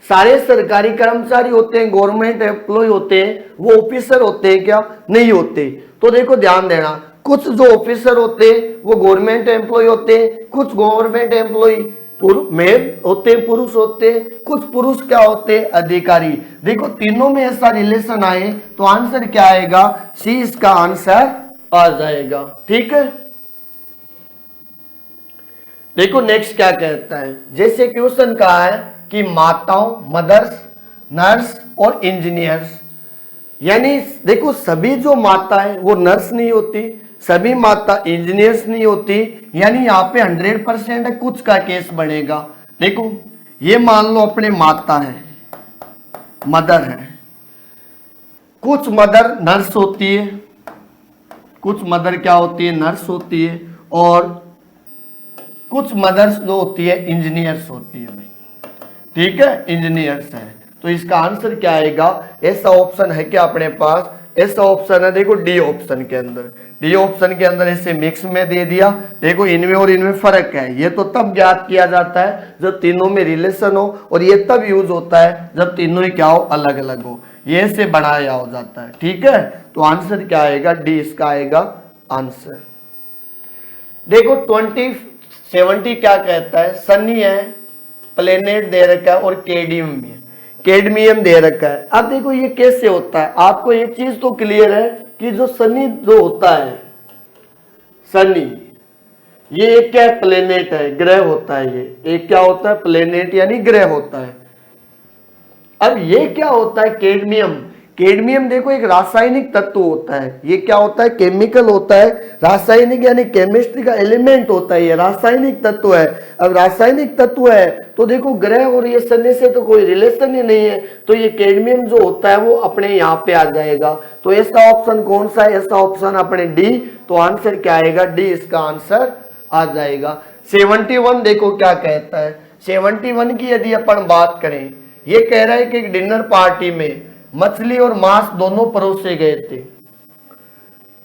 सारे सरकारी कर्मचारी होते हैं, गवर्नमेंट एम्प्लॉय होते हैं, वो ऑफिसर होते हैं क्या, नहीं होते। तो देखो ध्यान देना, कुछ जो ऑफिसर होते हैं वो गवर्नमेंट एम्प्लॉय होते हैं, कुछ गवर्नमेंट एम्प्लॉय मेल होते हैं, पुरुष होते हैं, कुछ पुरुष क्या होते हैं, अधिकारी। देखो तीनों में ऐसा रिलेशन आए तो आंसर क्या आएगा, सी इसका आंसर आ जाएगा। ठीक है। देखो नेक्स्ट क्या कहता है, जैसे क्वेश्चन कहा है कि माताओं, मदर्स, नर्स और इंजीनियर्स, यानी देखो सभी जो माता है वो नर्स नहीं होती, सभी माता इंजीनियर्स नहीं होती, यानी यहाँ पे 100% है, कुछ का केस बनेगा। देखो ये मान लो अपने माता है, मदर है, कुछ मदर नर्स होती है, कुछ मदर क्या होती है, नर्स होती है, और कुछ मदर्स जो होती है इंजीनियर्स होती है भाई। ठीक है, इंजीनियर्स है। तो इसका आंसर क्या आएगा, ऐसा ऑप्शन है क्या अपने पास, ऐसा ऑप्शन है, देखो डी ऑप्शन के अंदर, डी ऑप्शन के अंदर ऐसे मिक्स में दे दिया। देखो इनमें और इनमें फर्क है, ये तो तब ज्ञात किया जाता है जब तीनों में रिलेशन हो, और ये तब यूज होता है जब तीनों ही क्या हो, अलग अलग हो, ये से बनाया हो जाता है। ठीक है, तो आंसर क्या आएगा, डी इसका आएगा आंसर। देखो 2070 क्या कहता है, सनी है, प्लेनेट दे रखा है, और कैडमियम दे रखा है। अब देखो ये कैसे होता है, आपको एक चीज तो क्लियर है कि जो सनी जो होता है, सनी ये एक क्या है, प्लेनेट है, ग्रह होता है, ये एक क्या होता है, प्लेनेट यानी ग्रह होता है। अब ये क्या होता है, कैडमियम, कैडमियम देखो एक रासायनिक तत्व होता है, ये क्या होता है, केमिकल होता है, रासायनिक यानी केमिस्ट्री का एलिमेंट होता है, ये रासायनिक तत्व है। अब रासायनिक तत्व है तो देखो ग्रह और ये सनी से तो कोई रिलेशन ही नहीं है, तो ये कैडमियम जो होता है वो अपने यहाँ पे आ जाएगा। तो ऐसा ऑप्शन कौन सा है, ऐसा ऑप्शन अपने डी। तो आंसर क्या आएगा, डी इसका आंसर आ जाएगा। 71 देखो क्या कहता है, 71 की यदि अपन बात करें, ये कह रहा है कि डिनर पार्टी में मछली और मांस दोनों परोसे गए थे,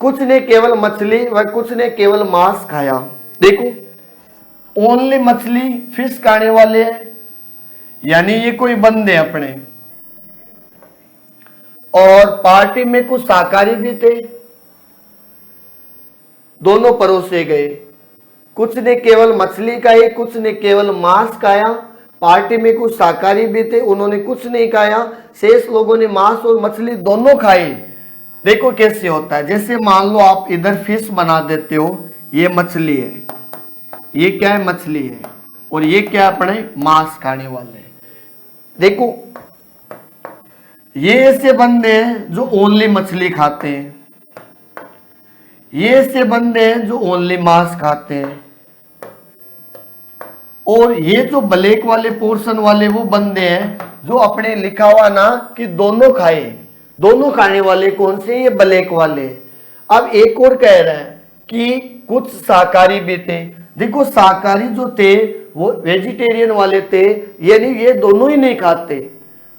कुछ ने केवल मछली व कुछ ने केवल मांस खाया। देखो ओनली मछली फिश खाने वाले हैं, यानी ये कोई बंदे अपने, और पार्टी में कुछ शाकाहारी भी थे, दोनों परोसे गए, कुछ ने केवल मछली खाई, कुछ ने केवल मांस खाया। पार्टी में कुछ शाकाहारी भी थे, उन्होंने कुछ नहीं खाया, शेष लोगों ने मांस और मछली दोनों खाई। देखो कैसे होता है, जैसे मान लो आप इधर फिश बना देते हो, ये मछली है, ये क्या है, मछली है, और ये क्या अपने मांस खाने वाले हैं। देखो ये ऐसे बंदे हैं जो ओनली मछली खाते हैं, ये ऐसे बंदे हैं जो ओनली मांस खाते हैं, और ये जो ब्लैक वाले पोर्शन वाले वो बंदे हैं जो अपने लिखा हुआ ना कि दोनों खाए, दोनों खाने वाले कौन से, ये ब्लैक वाले। अब एक और कह रहा है कि कुछ शाकाहारी भी थे। देखो शाकाहारी जो थे वो वेजिटेरियन वाले थे, यानी ये दोनों ही नहीं खाते।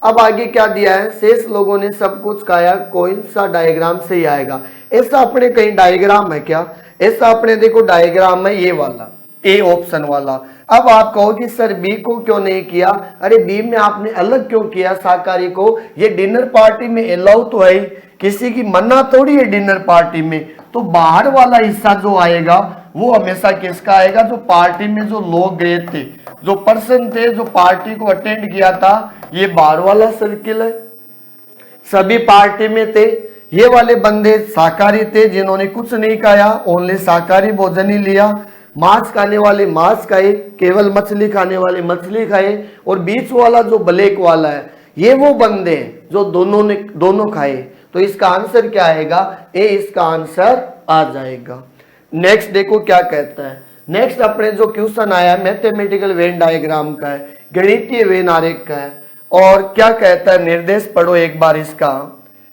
अब आगे क्या दिया है, शेष लोगों ने सब कुछ खाया, कौन सा डायग्राम से ही आएगा। ऐसा अपने कहीं डायग्राम है क्या, ऐसा अपने देखो डायग्राम है ये वाला, ए ऑप्शन वाला। अब आप कहो कि सर बी को क्यों नहीं किया, अरे बी में आपने अलग क्यों किया शाकाहारी को, ये डिनर पार्टी में अलाउ तो है, किसी की मना थोड़ी है डिनर पार्टी में। तो बाहर वाला हिस्सा जो आएगा वो हमेशा किसका आएगा, जो पार्टी में जो लोग गए थे, जो पर्सन थे, जो पार्टी को अटेंड किया था, ये बाहर वाला सर्किल है, सभी पार्टी में थे। ये वाले बंदे शाकाहारी थे जिन्होंने कुछ नहीं खाया, ओनली शाकाहारी भोजन ही लिया। मांस खाने वाले मांस खाए, केवल मछली खाने वाले मछली खाए, और बीच वाला जो ब्लैक वाला है ये वो बंदे जो दोनों खाए। तो इसका आंसर क्या आएगा, ए इसका आंसर आ जाएगा। नेक्स्ट देखो क्या कहता है। नेक्स्ट अपने जो क्वेश्चन आया मैथमेटिकल वेन डायग्राम का है, गणितीय वेन आरेख का है, और क्या कहता है निर्देश पढ़ो एक बार इसका।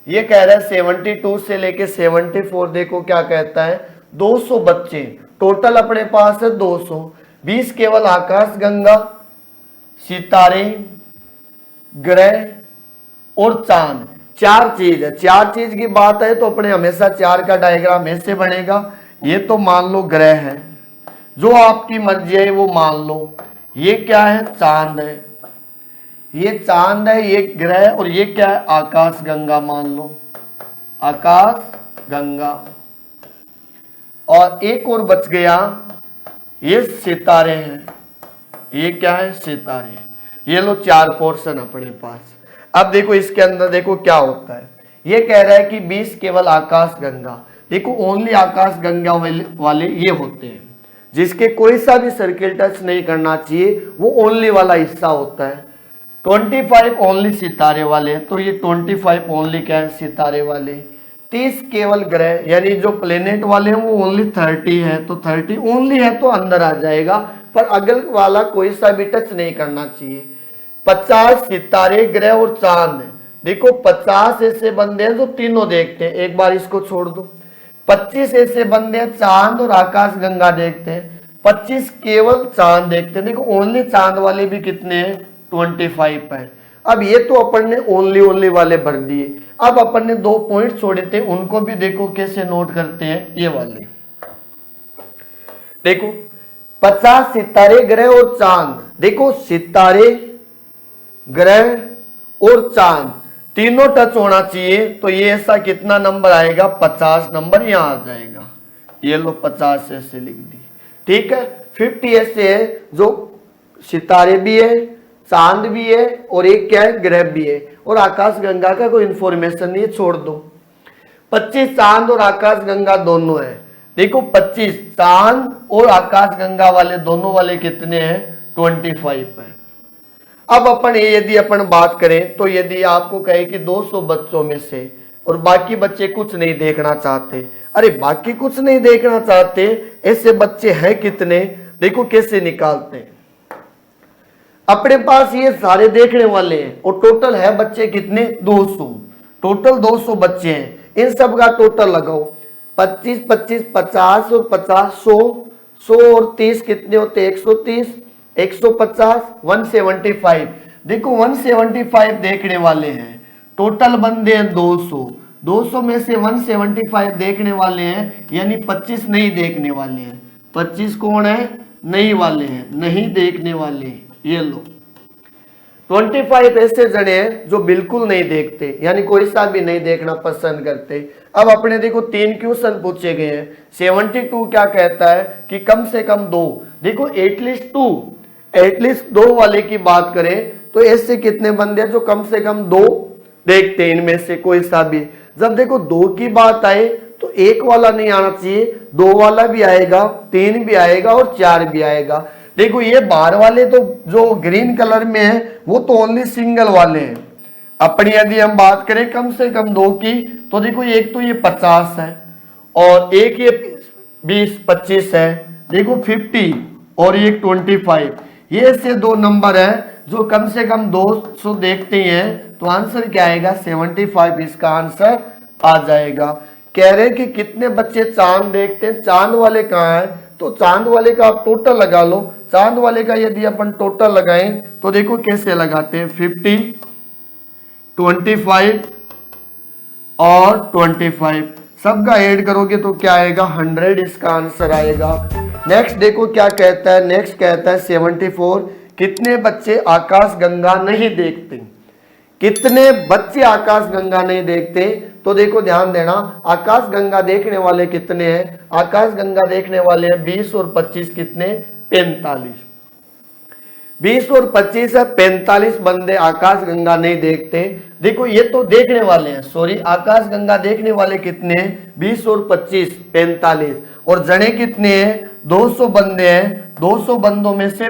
ये कह रहा है 72 से लेके 74, देखो क्या कहता है 200 बच्चे टोटल अपने पास है 200, 20 केवल आकाश गंगा, सितारे, ग्रह और चांद, चार चीज है। चार चीज की बात है तो अपने हमेशा चार का डायग्राम ऐसे बनेगा। ये तो मान लो ग्रह है, जो आपकी मर्जी है वो मान लो। ये क्या है, चांद है, ये चांद है, ये ग्रह, और ये क्या है आकाश गंगा मान लो, आकाश गंगा। और एक और बच गया, ये सितारे हैं, ये क्या है सितारे। ये लो चार पोर्शन अपने पास। अब देखो इसके अंदर देखो क्या होता है। ये कह रहा है कि 20 केवल आकाश गंगा, देखो ओनली आकाश गंगा वाले ये होते हैं जिसके कोई सा भी सर्किल टच नहीं करना चाहिए, वो ओनली वाला हिस्सा होता है। 25 ओनली सितारे वाले, तो ये 25 ओनली क्या है सितारे वाले। 30 केवल ग्रह, यानी जो प्लेनेट वाले हैं वो ओनली 30 है, तो 30 ओनली है तो अंदर आ जाएगा, पर अगल वाला कोई सा भी टच नहीं करना चाहिए। 50 सितारे, ग्रह और चांद, देखो 50 ऐसे बंदे हैं जो तीनों देखते हैं, एक बार इसको छोड़ दो। 25 ऐसे बंदे हैं चांद और आकाश गंगा देखते हैं, 25 केवल चांद देखते हैं। देखो ओनली चांद वाले भी कितने हैं 25 है। अब ये तो अपन ने ओनली वाले भर दिए। अब अपन ने 2 पॉइंट छोड़े थे, उनको भी देखो कैसे नोट करते हैं। ये वाले देखो 50 सितारे, ग्रह और चांद, देखो सितारे, ग्रह और चांद तीनों टच होना चाहिए, तो ये ऐसा कितना नंबर आएगा 50 नंबर यहां आ जाएगा। ये लो 50 ऐसे लिख दी, ठीक है। 50 ऐसे है जो सितारे भी है, चांद भी है, और एक क्या है ग्रह भी है, और आकाश गंगा का कोई इंफॉर्मेशन नहीं है, छोड़ दो। 25 चांद और आकाश गंगा दोनों है, देखो 25 चांद और आकाश गंगा वाले दोनों वाले कितने हैं 25 है। अब अपन यदि अपन बात करें तो यदि आपको कहे कि 200 बच्चों में से और बाकी बच्चे कुछ नहीं देखना चाहते, अरे बाकी कुछ नहीं देखना चाहते, ऐसे बच्चे हैं कितने, देखो कैसे निकालते हैं। अपने पास ये सारे देखने वाले हैं और टोटल है बच्चे कितने 200, टोटल 200 बच्चे हैं। इन सब का टोटल लगाओ, 25 25 50 और 50 100, 100 और 30 कितने होते 130, 150 175। देखो 175 देखने वाले हैं, टोटल बंदे हैं 200, 200 में से 175 देखने वाले हैं, यानी 25 नहीं देखने वाले हैं। 25 कौन है नहीं वाले हैं, नहीं देखने वाले हैं। ये लो 25 ऐसे जने हैं जो बिल्कुल नहीं देखते, यानी कोई सा भी नहीं देखना पसंद करते। अब अपने देखो 3 क्वेश्चन पूछे गए हैं। 72 क्या कहता है कि कम से कम 2, देखो एटलीस्ट 2 वाले की बात करें तो ऐसे कितने बंदे हैं जो कम से कम 2 देखते हैं, इनमें से कोई सा भी। जब देखो 2 की बात आए तो 1 वाला नहीं आना चाहिए, 2 वाला भी आएगा, 3 भी आएगा और 4 भी आएगा। देखो ये बाहर वाले तो जो ग्रीन कलर में है वो तो ओनली सिंगल वाले हैं। अपनी यदि हम बात करें कम से कम 2 की, तो देखो एक तो ये 50 है और एक ये 20 25 है, देखो 50 और ये 25, ये ऐसे 2 नंबर है जो कम से कम 200 देखते हैं, तो आंसर क्या आएगा 75, इसका आंसर आ जाएगा। कह रहे हैं कि कितने बच्चे चांद देखते हैं, चांद वाले कहाँ है, तो चांद वाले का आप टोटल लगा लो। चांद वाले का यदि अपन टोटल लगाएं तो देखो कैसे लगाते हैं 50 25 और 25 सबका ऐड करोगे तो क्या आएगा 100, इसका आंसर आएगा। नेक्स्ट देखो क्या कहता है, नेक्स्ट कहता है 74, कितने बच्चे आकाश गंगा नहीं देखते, कितने बच्चे आकाश गंगा नहीं देखते। तो देखो ध्यान देना, आकाश गंगा देखने वाले कितने हैं, आकाश गंगा देखने वाले हैं 20 और 25 कितने 45, 20 और 25 है 45 बंदे आकाश गंगा नहीं देखते। देखो ये तो देखने वाले हैं, सॉरी आकाश गंगा देखने वाले कितने हैं 20 और 25 45, और जने कितने हैं 200 बंदे हैं। 200 बंदों में से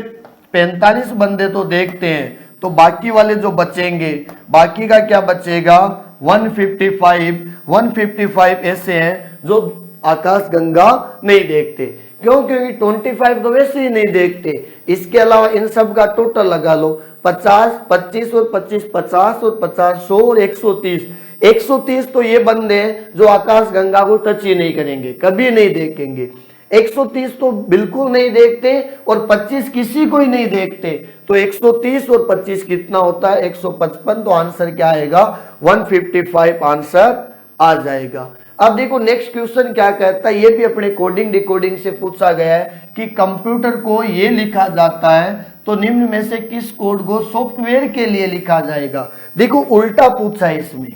45 बंदे तो देखते हैं, तो बाकी वाले जो बचेंगे, बाकी का क्या बचेगा 155 ऐसे हैं जो आकाश गंगा नहीं देखते। क्यों? क्योंकि 25 तो वैसे ही नहीं देखते। इसके अलावा इन सब का टोटल लगा लो, 50, 25 और 25, 50 और 50, 100 और 130। 130 तो ये बंदे हैं जो आकाश गंगा को टच ही नहीं करेंगे, कभी नहीं देखेंगे। 130 तो बिल्कुल नहीं देखते और 25 किसी को ही नहीं देखते। तो 130 और 25 कितना होता है? 155। तो आंसर क्या आएगा? 155 आंसर आ जाएगा। अब देखो नेक्स्ट क्वेश्चन क्या कहता है, ये भी अपने कोडिंग डिकोडिंग से पूछा गया है कि कंप्यूटर को ये लिखा जाता है तो निम्न में से किस कोड को सॉफ्टवेयर के लिए लिखा जाएगा। देखो उल्टा पूछा है इसमें,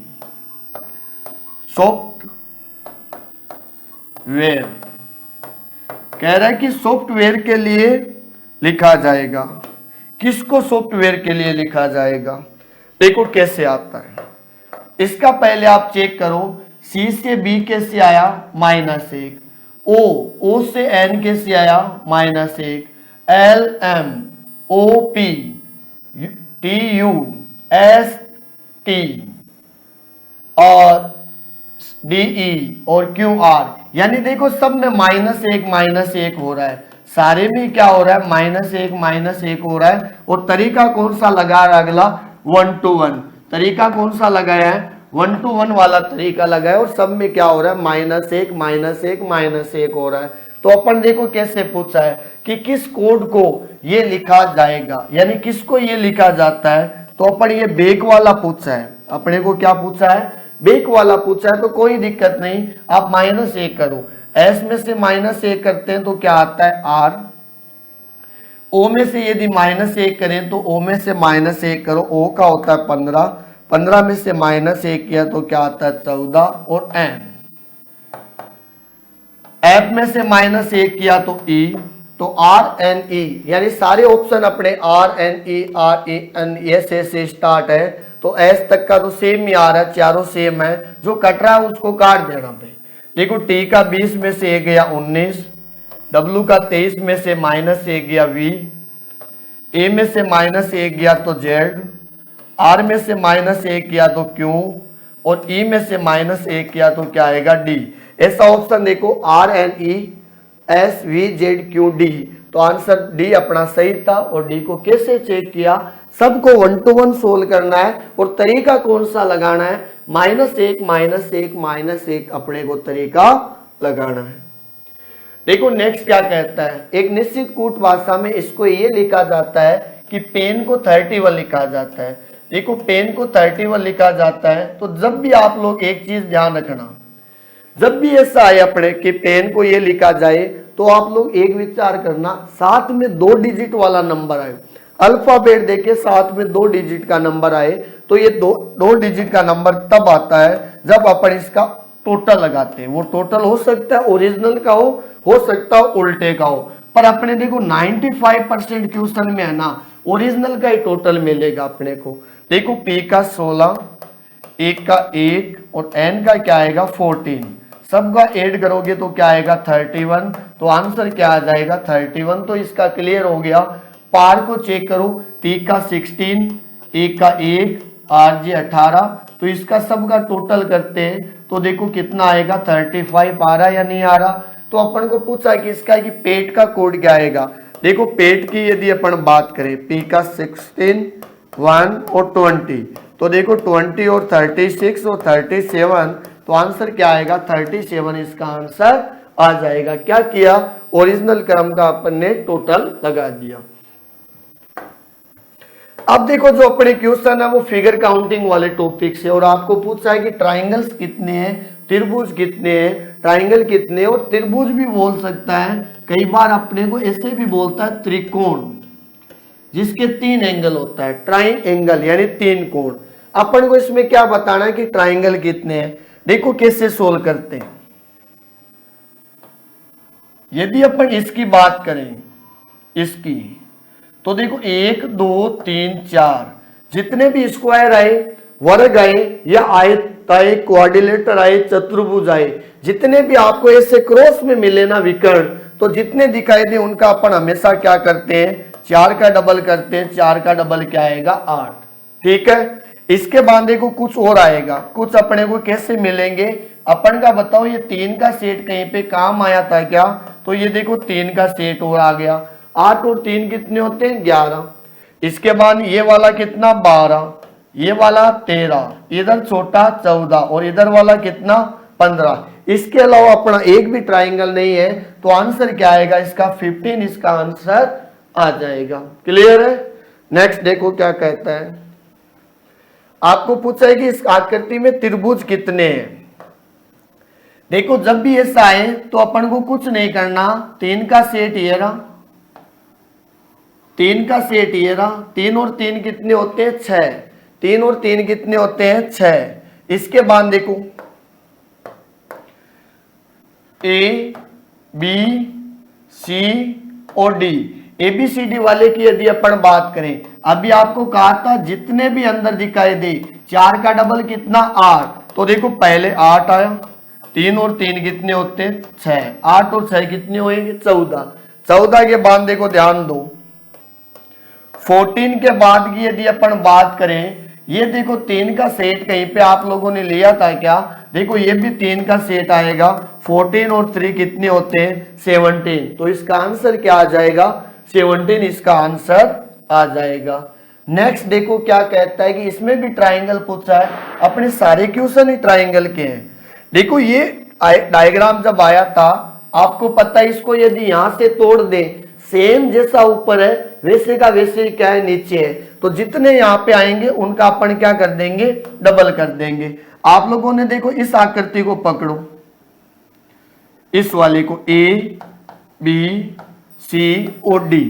सॉफ्टवेयर कह रहा है कि सॉफ्टवेयर के लिए लिखा जाएगा। किसको सॉफ्टवेयर के लिए लिखा जाएगा? देखो कैसे आता है इसका, पहले आप चेक करो। C से B कैसे आया? -1। O से N कैसे आया? -1। L M O P T U S T और D E और Q R, यानी देखो सब में -1 हो रहा है, सारे में क्या हो रहा है? -1 हो रहा है। और तरीका कौन सा लगा रहा है? अगला 1 to 1 तरीका कौन सा लगाया है? 1 to 1 वाला तरीका लगा है। और सब में क्या हो रहा है? -1 हो रहा है। तो अपन देखो कैसे पूछा है कि किस कोड को ये लिखा जाएगा, यानी किसको ये लिखा जाता है। तो अपन ये बेक वाला पूछा है, अपने को क्या पूछा है? बेक वाला पूछा है। तो कोई दिक्कत नहीं, आप -1 करो। S में से -1 करते हैं तो क्या आता है? R। O में से यदि -1 करें तो O में से -1 करो, O का होता है 15। 15 में से -1 किया तो क्या आता है? 14। और N, F में से -1 किया तो E, तो R N E, यानी सारे ऑप्शन अपने R N E S से स्टार्ट है। तो S तक का तो सेम ही आ रहा है, चारों सेम है। जो कट रहा है उसको काट देना भाई। देखो T का 20 में से 1 गया 19, W का 23 में से -1 गया V, A में से -1 गया तो Z, R में से -1 किया तो Q, और E में से -1 किया तो क्या आएगा? D। ऐसा ऑप्शन देखो R N E S V Z Q D, तो आंसर D अपना सही था। और D को कैसे चेक किया? सबको 1 to 1 सोल्व करना है। और तरीका कौन सा लगाना है? -1 अपने को तरीका लगाना है। देखो नेक्स्ट क्या कहता है, एक निश्चित कूट भाषा में इसको ये लिखा जाता है कि पेन को 31 लिखा जाता है। देखो पेन को 31 लिखा जाता है। तो जब भी आप लोग एक चीज ध्यान रखना, जब भी ऐसा आए अपने कि पेन को ये लिखा जाए तो आप लोग एक विचार करना, साथ में 2 डिजिट वाला नंबर आए, अल्फाबेट देके साथ में 2 डिजिट का नंबर आए, तो ये 2 डिजिट का नंबर तब आता है जब अपन इसका टोटल लगाते हैं। वो टोटल हो सकता है ओरिजिनल का हो सकता है उल्टे का हो, पर अपने देखो 95% क्वेश्चन में है ना ओरिजिनल का ही टोटल मिलेगा अपने को। देखो P का 16, एक का 1 और N का क्या आएगा? 14। सबका ऐड करोगे तो क्या आएगा? 31। तो आंसर क्या आ जाएगा? 31। तो इसका क्लियर हो गया। पार को चेक करो, P का 16, एक का 1, RJ 18। तो इसका सबका टोटल करते हैं तो देखो कितना आएगा? 35 आ रहा या नहीं आ रहा? तो अपन को पूछा कि इसका कि पेट का कोड क्या आएगा। देखो पेट की यदि अपन बात करें, P का 16, 1 और 20, तो देखो 20 और 36 और 37, तो आंसर क्या आएगा? 37 इसका आंसर आ जाएगा। क्या किया? ओरिजिनल क्रम का अपन ने टोटल लगा दिया। अब देखो जो अपने क्वेश्चन है वो फिगर काउंटिंग वाले टॉपिक से, और आपको पूछा है कि ट्राइंगल्स कितने हैं, त्रिभुज कितने हैं, ट्राइंगल कितने हैं, और त्रिभुज भी बोल सकता है, कई बार अपने को ऐसे भी बोलता है त्रिकोण, जिसके 3 एंगल होता है, ट्राइंगल यानी 3 कोण। अपन को इसमें क्या बताना है कि ट्राइंगल कितने हैं। देखो कैसे सोल्व करते हैं। यदि अपन इसकी बात करें, इसकी, तो देखो 1 2 3 4 जितने भी स्क्वायर आए, वर्ग आए, या आयत आए, क्वाड्रिलेटर आए, चतुर्भुज आए, जितने भी आपको ऐसे क्रॉस में मिले ना विकर्ण, तो जितने दिखाई दे उनका अपन हमेशा क्या करते हैं? 4 का डबल करते हैं। 4 का डबल क्या आएगा? 8। ठीक है। इसके बाद देखो कुछ और आएगा, कुछ अपने को कैसे मिलेंगे अपन का बताओ। ये 3 का सेट कहीं पे काम आया था क्या? तो ये देखो 3 का सेट और आ गया। 8 और 3 कितने होते हैं? 11। इसके बाद ये वाला कितना? 12, ये वाला 13, इधर छोटा 14 और इधर वाला कितना? 15। इसके अलावा अपना एक भी ट्राइंगल नहीं है, तो आंसर क्या आएगा इसका? 15 इसका आंसर आ जाएगा। क्लियर है? नेक्स्ट देखो क्या कहता है। आपको पूछा है कि इस आकृति में त्रिभुज कितने हैं। देखो जब भी ऐसा आए तो अपन को कुछ नहीं करना, 3 का सेट ये रहा, 3 का सेट ये रहा, 3 और 3 कितने होते हैं? 6। 3 और 3 कितने होते हैं? 6। इसके बाद देखो ए बी सी और डी, ABCD वाले की यदि अपन बात करें, अभी आपको कहा था जितने भी अंदर दिखाई दे 4 का डबल कितना? 8। तो देखो पहले 8 आया, 3 और 3 कितने होते हैं? 6। 8 और 6 कितने होंगे? 14। 14 के बाद देखो ध्यान दो, 14 के बाद की यदि अपन बात करें, ये देखो 3 का सेट कहीं पे आप लोगों ने लिया था क्या? देखो ये भी 3 का सेट आएगा। 14 और 3 कितने होते हैं? 17। तो इसका आंसर क्या आ जाएगा? 17 इसका आंसर आ जाएगा। नेक्स्ट देखो क्या कहता है कि इसमें भी ट्राइंगल पूछा है। अपने सारे क्वेश्चन ही ट्राइंगल के हैं। देखो ये डायग्राम जब आया था, आपको पता है इसको यदि यहां से तोड़ दे, सेम जैसा ऊपर है वैसे का वैसे ही क्या है? नीचे है। तो जितने यहाँ पे आएंगे उनका अपन क्या कर देंगे? डबल कर देंगे। आप लोगों ने देखो इस आकृति को पकड़ो, इस वाले को A B C और D।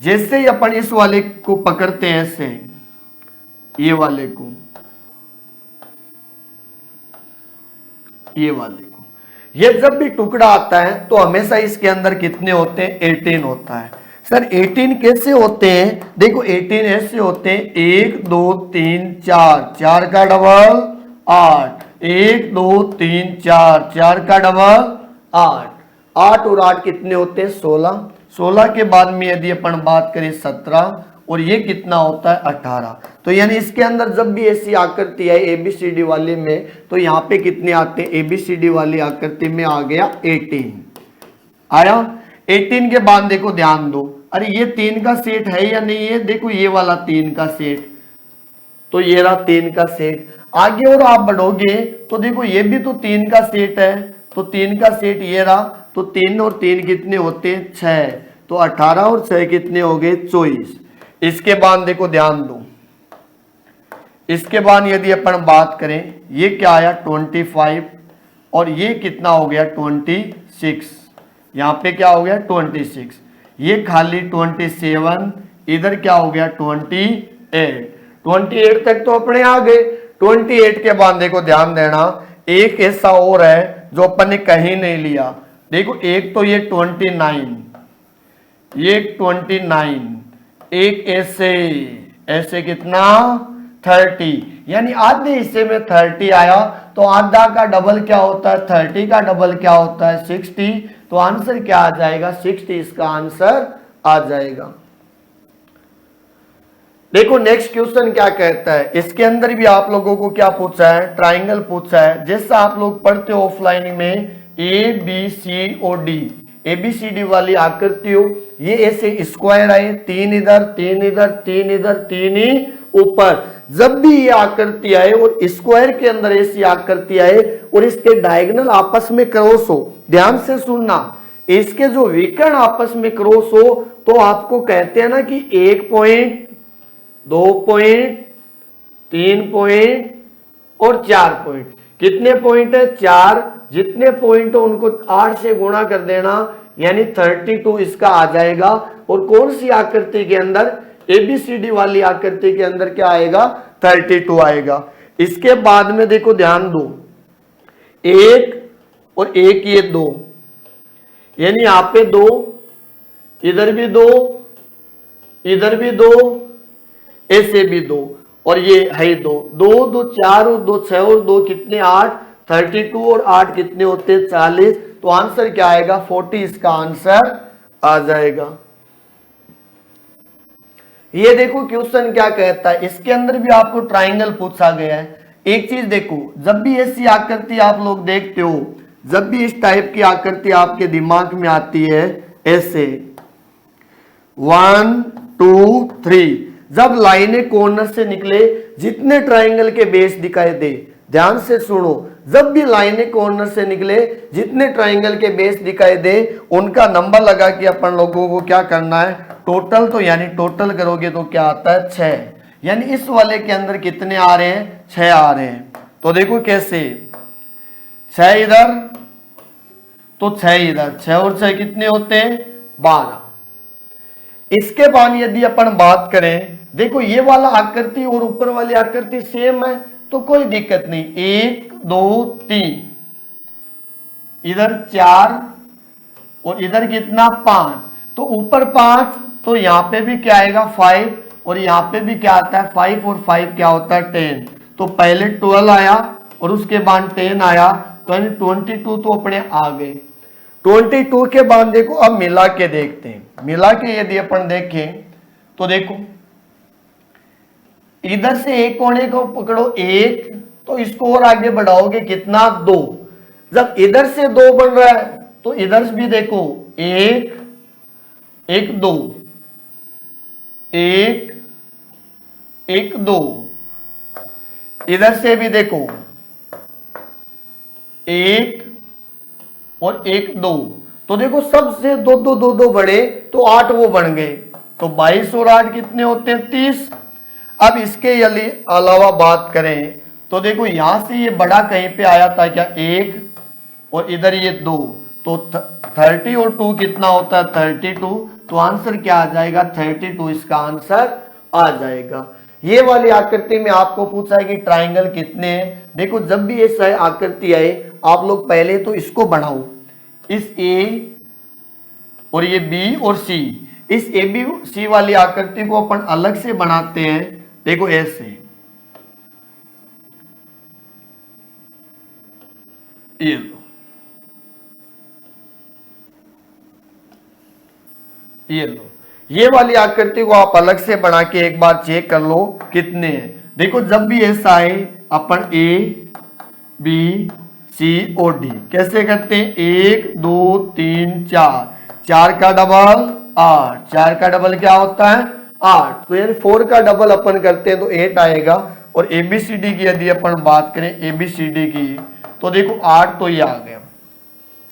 जैसे ही अपन इस वाले को पकड़ते हैं ऐसे, ये वाले को, ये वाले को, ये जब भी टुकड़ा आता है तो हमेशा इसके अंदर कितने होते हैं? 18 होता है। सर 18 कैसे होते हैं? देखो 18 ऐसे होते हैं, 1 2 3 4, 4 का डबल 8, 1 2 3 4, 4 का डबल 8, 8 और 8 कितने होते हैं? 16। 16 के बाद में यदि अपन बात करें 17, और ये कितना होता है? 18। तो यानी इसके अंदर जब भी ऐसी आकृति है ABCD वाले में, तो यहाँ पे कितने आते हैं? ABCD वाली आकृति में आ गया 18 आया। 18 के बाद देखो ध्यान दो, अरे ये 3 का सेट है या नहीं है? देखो ये वाला 3 का सेट, तो ये रहा 3 का सेट। आगे और आप बढ़ोगे तो देखो ये भी तो 3 का सेट है, तो 3 का सेट ये रहा, तो 3 और 3 कितने होते हैं? 6। तो 18 और 6 कितने हो गए? 24। इसके बाद देखो ध्यान दो, इसके बाद यदि अपन बात करें, ये क्या आया? 25 और ये कितना हो गया? 26। यहाँ पे क्या हो गया? 26। ये खाली 27, इधर क्या हो गया? 28। 28 तक तो अपने आ गए। 28 के बाद देखो ध्यान देना, एक ऐसा और है जो अपन ने कहीं नहीं लिया। देखो एक तो ये 29, ये 29, एक ऐसे कितना? 30, यानी आधे हिस्से में 30 आया। तो आधा का डबल क्या होता है? 30 का डबल क्या होता है? 60। तो आंसर क्या आ जाएगा? 60 इसका आंसर आ जाएगा। देखो नेक्स्ट क्वेश्चन क्या कहता है। इसके अंदर भी आप लोगों को क्या पूछा है? ट्राइंगल पूछा है। जैसा आप लोग पढ़ते हो ऑफलाइन में ABC और D, ABCD वाली आकृति हो, ये ऐसे स्क्वायर आए, 3 इधर 3 इधर 3 इधर 3 ही ऊपर। जब भी ये आकृति आए और स्क्वायर के अंदर ऐसी आकृति आए और इसके डायगोनल आपस में क्रॉस हो, ध्यान से सुनना, इसके जो विकर्ण आपस में क्रॉस हो तो आपको कहते हैं ना कि 1 पॉइंट, 2 पॉइंट, 3 पॉइंट और 4 पॉइंट। कितने पॉइंट है? 4। जितने पॉइंट हो उनको 8 से गुणा कर देना, यानी 32 इसका आ जाएगा। और कौन सी आकृति के अंदर? ABCD वाली आकृति के अंदर क्या आएगा? 32 आएगा। इसके बाद में देखो ध्यान दो, 1 और 1 ये 2, यानी यहाँ पे 2, इधर भी 2, इधर भी 2, ऐसे भी 2, और ये है 2, 2 2 4 और 2 6 और 2 कितने? 8। 32 और 8 कितने होते हैं? 40। तो आंसर क्या आएगा? 40 इसका आंसर आ जाएगा। ये देखो क्वेश्चन क्या कहता है, इसके अंदर भी आपको ट्राइंगल पूछा गया है। एक चीज देखो, जब भी ऐसी आकृति आप लोग देखते हो, जब भी इस टाइप की आकृति आपके दिमाग में आती है ऐसे 1 2 3, जब लाइनें कॉर्नर से निकले, जितने ट्राइंगल के बेस दिखाई दे, ध्यान से सुनो, जब भी लाइनें कॉर्नर से निकले, जितने ट्राइंगल के बेस दिखाई दे, उनका नंबर लगा के अपन लोगों को क्या करना है, टोटल। तो यानी टोटल करोगे तो क्या आता है 6, यानी इस वाले के अंदर कितने आ रहे हैं, 6 आ रहे हैं। तो देखो कैसे, 6 इधर तो 6 इधर, 6 और 6 कितने होते हैं, 12। इसके बाद यदि अपन बात करें, देखो ये वाला आकृति और ऊपर वाली आकृति सेम है तो कोई दिक्कत नहीं, 1 2 3, इधर 4 और इधर कितना 5, तो ऊपर 5, तो यहां पे भी क्या आएगा 5, और यहां पे भी क्या आता है 5, और 5 क्या होता है 10। तो पहले 12 आया और उसके बाद 10 आया, तो 22 तो अपने आ गए। 22 के बाद देखो अब मिला के देखते हैं, मिला के यदि अपन देखें तो देखो इधर से एक कोने को पकड़ो 1, तो इसको और आगे बढ़ाओगे कितना 2, जब इधर से 2 बन रहा है तो इधर भी देखो 1 1 2 1 1 2, इधर से भी देखो 1 और 1 2, तो देखो सबसे 2 2 2 2 बढ़े तो 8 वो बन गए, तो 22 और 8 कितने होते हैं 30। अब इसके अलावा बात करें तो देखो यहां से ये बड़ा कहीं पे आया था क्या 1, और इधर ये 2, तो 30 और 2 कितना होता है 32, तो आंसर क्या आ जाएगा 32, इसका आंसर आ जाएगा। ये वाली आकृति में आपको पूछा है कि ट्राइंगल कितने हैं। देखो जब भी ऐसा आकृति आए, आप लोग पहले तो इसको बनाओ, इस ए और ये बी और सी, इस ए बी सी वाली आकृति को अपन अलग से बनाते हैं। देखो ऐसे, ये लो, ये लो, ये वाली आकृति को आप अलग से बना के एक बार चेक कर लो कितने हैं। देखो जब भी ऐसा आए, अपन ए बी सी और डी कैसे करते हैं, 1 2 3 4, 4 का डबल 8, 4 का डबल क्या होता है 8, तो यानी 4 का डबल अपन करते हैं तो 8 आएगा। और एबीसीडी की यदि अपन बात करें एबीसीडी की, तो देखो 8, तो ये आ गया,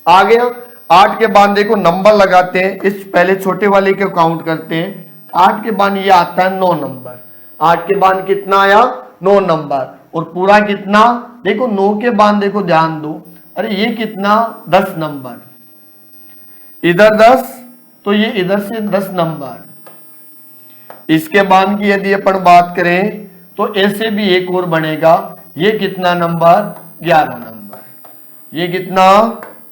आ गया। 8 के बाद देखो नंबर लगाते हैं, इस पहले छोटे वाले को काउंट करते हैं, 8 के बाद ये आता है 9 नंबर, 8 के बाद कितना आया 9 नंबर, और पूरा कितना, देखो 9 के बाद देखो ध्यान दो, अरे ये कितना 10 नंबर, इधर 10, तो ये इधर से 10 नंबर। इसके बाद की यदि अपन बात करें तो ऐसे भी एक और बनेगा, ये कितना नंबर 11 नंबर, ये कितना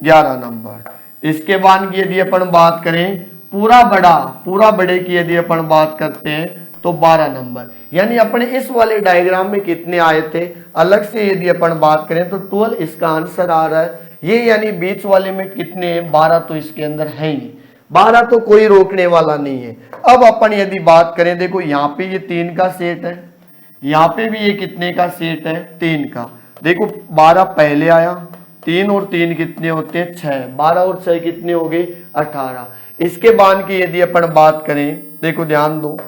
11 नंबर। इसके बाद की यदि अपन बात करें पूरा बड़े की यदि अपन बात करते हैं तो 12 नंबर, यानी अपने इस वाले डायग्राम में कितने आए थे। अलग से यदि अपन बात करें तो 12 इसका आंसर आ रहा है। ये यानी बीच वाले में कितने हैं 12, तो इसके अंदर है ही 12, तो कोई रोकने वाला नहीं है। अब अपन यदि बात करें, देखो यहाँ पे ये 3 का सेट है, यहाँ पे भी ये कितने का सेट है 3 का। देखो 12 पहले आया, 3 और 3 कितने होते हैं 6, 12 और 6 कितने हो गए 18। इसके बाद की यदि अपन बात करें, देखो ध्यान दो,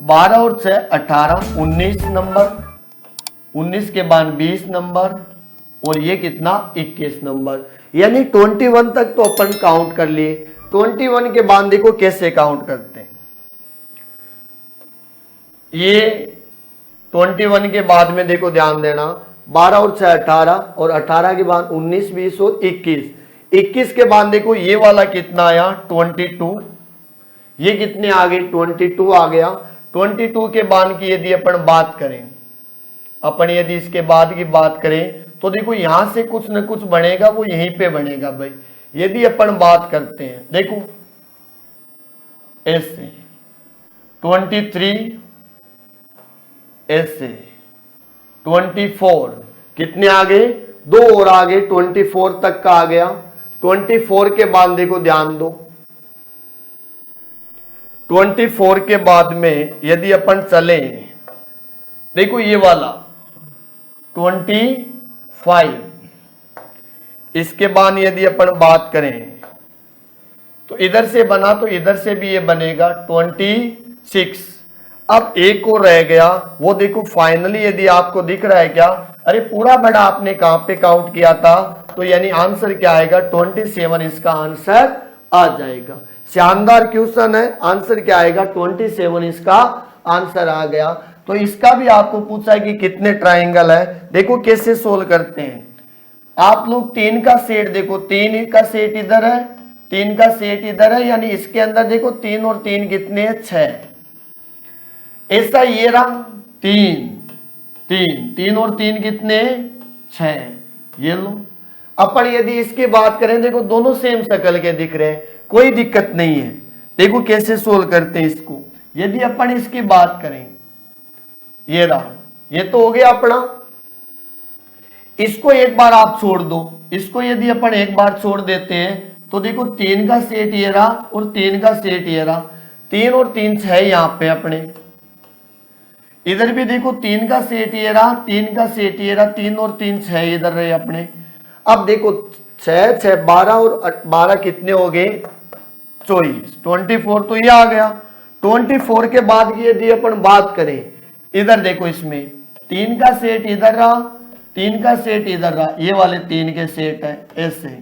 12 और 6 18, 19 नंबर, 19 के बाद 20 नंबर, और ये कितना 21 नंबर, यानी 21 तक तो अपन काउंट कर लिए। 21 के बाद देखो कैसे काउंट करते हैं, ये 21 के बाद में देखो ध्यान देना, 12 और 6 18, और 18 के बाद 19 20 और 21, 21 के बाद देखो ये वाला कितना आया 22, ये कितने आ गए 22 आ गया। 22 के बाद की यदि अपन बात करें, अपन यदि इसके बाद की बात करें तो देखो यहां से कुछ न कुछ बनेगा, वो यहीं पे बनेगा भाई। यदि अपन बात करते हैं, देखो ऐसे 23, ऐसे 24, कितने आ गए 2 और आ गए, 24 तक का आ गया। 24 के बाद देखो ध्यान दो, 24 के बाद में यदि अपन चले, देखो ये वाला 25, इसके बाद यदि अपन बात करें तो इधर से बना तो इधर से भी ये बनेगा 26। अब एक और रह गया, वो देखो फाइनली यदि आपको दिख रहा है क्या, अरे पूरा बड़ा आपने कहां पे काउंट किया था, तो यानी आंसर क्या आएगा 27, इसका आंसर आ जाएगा। शानदार क्वेश्चन है, आंसर क्या आएगा 27, इसका आंसर आ गया। तो इसका भी आपको पूछा है कि कितने ट्राइंगल है, देखो कैसे सोल्व करते हैं। आप लोग 3 का सेट देखो, 3 का सेट इधर है, 3 का सेट इधर है, यानी इसके अंदर देखो 3 और 3 कितने हैं 6। ऐसा ये रहा 3 3 3 और 3 कितने 6, ये लो। अपन यदि इसकी बात करें, देखो दोनों सेम शक्ल के दिख रहे हैं, कोई दिक्कत नहीं है। देखो कैसे सोल्व करते हैं इसको। यदि अपन इसकी बात करें, ये रहा, ये तो हो गया अपना। इसको एक बार आप छोड़ दो, इसको यदि अपन एक बार छोड़ देते हैं तो देखो 3 का सेट ये रहा और 3 का सेट ये रहा, 3 और 3 6 यहां पे अपने। इधर भी देखो 3 का सेट ये रहा, 3 का सेट ये रहा, 3 और 3 6 इधर रहे अपने। अब देखो 6 6 12 और 12 कितने हो गए 24, 24 तो ये आ गया। 24 के बाद की यदि अपन बात करें, इधर देखो इसमें 3 का सेट इधर रहा, 3 का सेट इधर रहा, ये वाले 3 के सेट है ऐसे,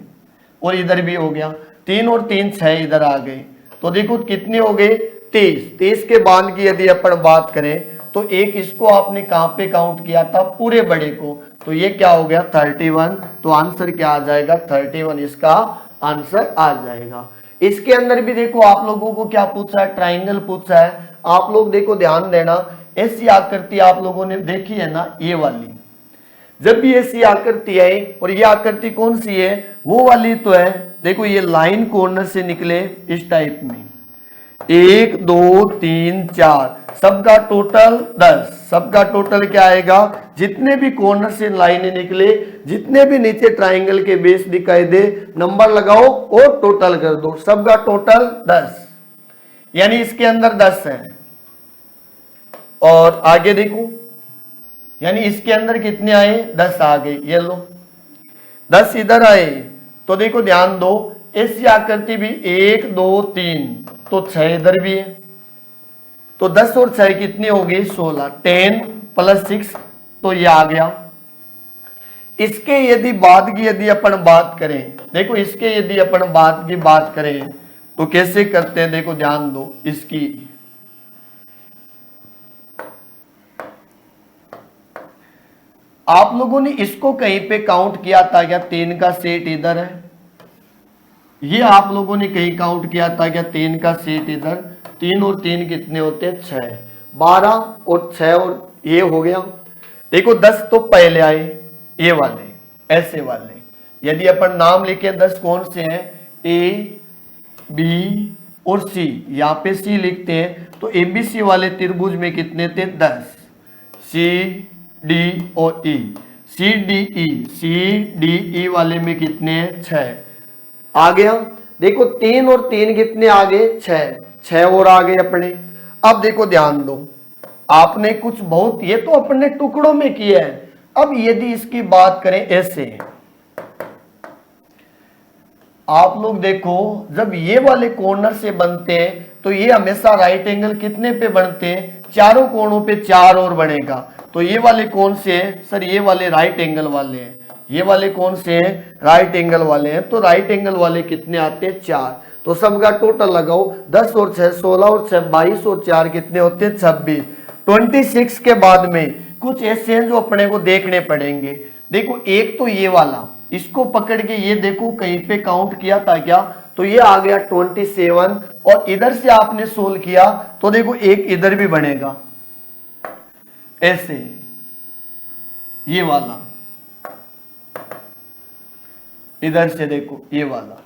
और इधर भी हो गया 3 और 3 6 इधर आ गए। तो देखो कितने हो गए 30। 30 के बाद की यदि अपन बात करें तो एक इसको आपने कहां पे काउंट किया था पूरे बड़े को, तो ये क्या हो गया 31। तो आंसर क्या आ जाएगा 31, इसका आंसर आ जाएगा। इसके अंदर भी देखो आप लोगों को क्या पूछा है, ट्राइंगल पूछा है। आप लोग देखो ध्यान देना, ऐसी आकृति आप लोगों ने देखी है ना, ये वाली। जब भी ऐसी आकृति है, और ये आकृति कौन सी है, वो वाली तो है। देखो ये लाइन कॉर्नर से निकले इस टाइप में, 1 2 3 4, सबका टोटल 10। सबका टोटल क्या आएगा, जितने भी कॉर्नर से लाइनें निकले, जितने भी नीचे ट्राइंगल के बेस दिखाई दे, नंबर लगाओ और टोटल कर दो, सबका टोटल 10, यानी इसके अंदर 10 है। और आगे देखो, यानी इसके अंदर कितने आए 10 आ गए, ये लो 10 इधर आए। तो देखो ध्यान दो, ऐसी आकृति भी 1 2 3, तो 6 इधर भी है, तो 10 और 6 कितने हो गए 16, 10 + 6, तो ये आ गया। इसके यदि बाद की यदि अपन बात करें, देखो इसके यदि अपन बाद की बात करें तो कैसे करते हैं, देखो ध्यान दो। इसकी आप लोगों ने इसको कहीं पे काउंट किया था क्या, 3 का सेट इधर है, ये आप लोगों ने कहीं काउंट किया था क्या, 3 का सेट इधर, 3 और 3 कितने होते हैं 6, 12 और 6 और ये हो गया। देखो 10 तो पहले आए, ये वाले ऐसे वाले। यदि अपन नाम लिखे 10 कौन से हैं, ए बी और सी, यहाँ पे सी लिखते हैं, तो एबीसी वाले त्रिभुज में कितने थे 10, सी डी और ई, सी डी ई वाले में कितने हैं 6 आ गया। देखो 3 और 3 कितने आ गए 6, 6 और आ गए अपने। अब देखो ध्यान दो, आपने कुछ बहुत, ये तो अपने टुकड़ों में किया है। अब यदि इसकी बात करें ऐसे, आप लोग देखो जब ये वाले कॉर्नर से बनते हैं तो ये हमेशा राइट एंगल कितने पे बनते हैं, चारों कोणों पे 4 और बनेगा। तो ये वाले कौन से हैं सर, ये वाले राइट एंगल वाले हैं। ये वाले कौन से हैं, राइट एंगल वाले हैं। तो राइट एंगल वाले कितने आते हैं 4, तो सबका टोटल लगाओ, 10 और 6 16 और 6 22 और 4 कितने होते हैं 26। 26 के बाद में कुछ ऐसे हैं जो अपने को देखने पड़ेंगे। देखो एक तो ये वाला, इसको पकड़ के ये देखो कहीं पे काउंट किया था क्या, तो ये आ गया 27, और इधर से आपने सोल्व किया तो देखो एक इधर भी बनेगा ऐसे, ये वाला इधर से देखो ये वाला,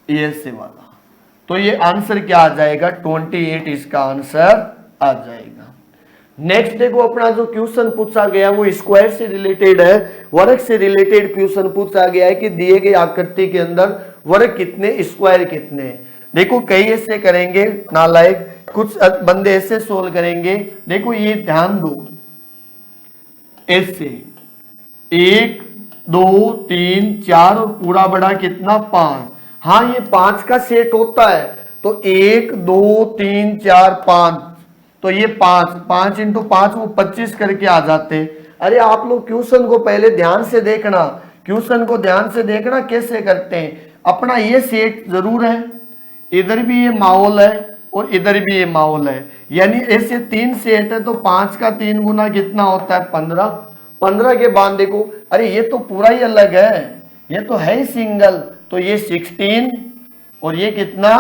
ये ऐसे वाला। तो ये आंसर क्या आ जाएगा 28, इसका आंसर आ जाएगा। नेक्स्ट देखो अपना जो क्वेश्चन पूछा गया वो स्क्वायर से रिलेटेड है, वर्ग से रिलेटेड क्वेश्चन पूछा गया है कि दिए गए आकृति के अंदर वर्ग कितने, स्क्वायर कितने। देखो कई ऐसे करेंगे नालायक, कुछ बंदे ऐसे सोल्व करेंगे। देखो ये ध्यान दो, ऐसे 1 2 3 4 और पूरा बड़ा कितना 5। हाँ ये 5 का सेट होता है, तो 1 2 3 4 5, तो ये 5 इंटू 5 वो 25 करके आ जाते। अरे आप लोग क्वेश्चन को पहले ध्यान से देखना, क्वेश्चन को ध्यान से देखना कैसे करते हैं। अपना ये सेट जरूर है, इधर भी ये माहौल है और इधर भी ये माहौल है, यानी ऐसे 3 सेट है, तो 5 का 3 गुना कितना होता है 15। 15 के बाद देखो, अरे ये तो पूरा ही अलग है, ये तो है ही सिंगल, तो ये 16 और ये कितना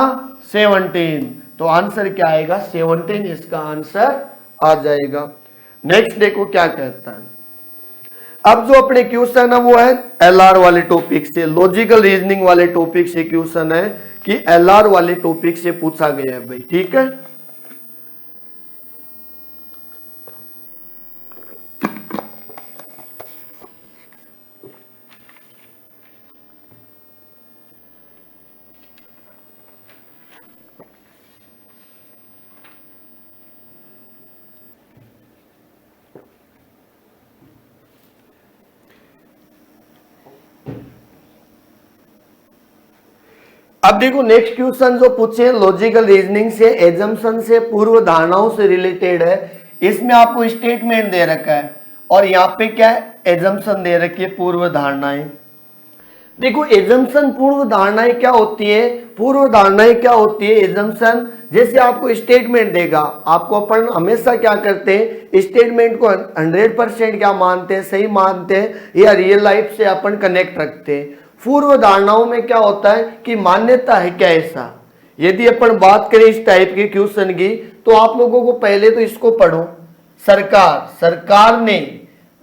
17, तो आंसर क्या आएगा 17, इसका आंसर आ जाएगा। नेक्स्ट देखो क्या कहता है। अब जो अपने क्वेश्चन है वो है एलआर वाले टॉपिक से, लॉजिकल रीजनिंग वाले टॉपिक से क्वेश्चन है कि एलआर वाले टॉपिक से पूछा गया है भाई, ठीक है। अब देखो नेक्स्ट क्वेश्चन जो पूछे लॉजिकल रीजनिंग से, एजम्पशन से, पूर्व धारणाओं से रिलेटेड है। इसमें आपको स्टेटमेंट दे रखा है और यहाँ पे क्या है एजम्पशन दे रखी है, पूर्व धारणाएं। देखो एजम्पशन पूर्व धारणाएं क्या होती है, पूर्व धारणाएं क्या होती है एजम्पशन, जैसे आपको स्टेटमेंट देगा, आपको अपन हमेशा क्या करते हैं स्टेटमेंट को 100% क्या मानते हैं, सही मानते हैं या रियल लाइफ से अपन कनेक्ट रखते हैं। पूर्व धारणाओं में क्या होता है कि मान्यता है क्या ऐसा। यदि अपन बात करें इस टाइप के क्वेश्चन की, तो आप लोगों को पहले तो इसको पढ़ो। सरकार ने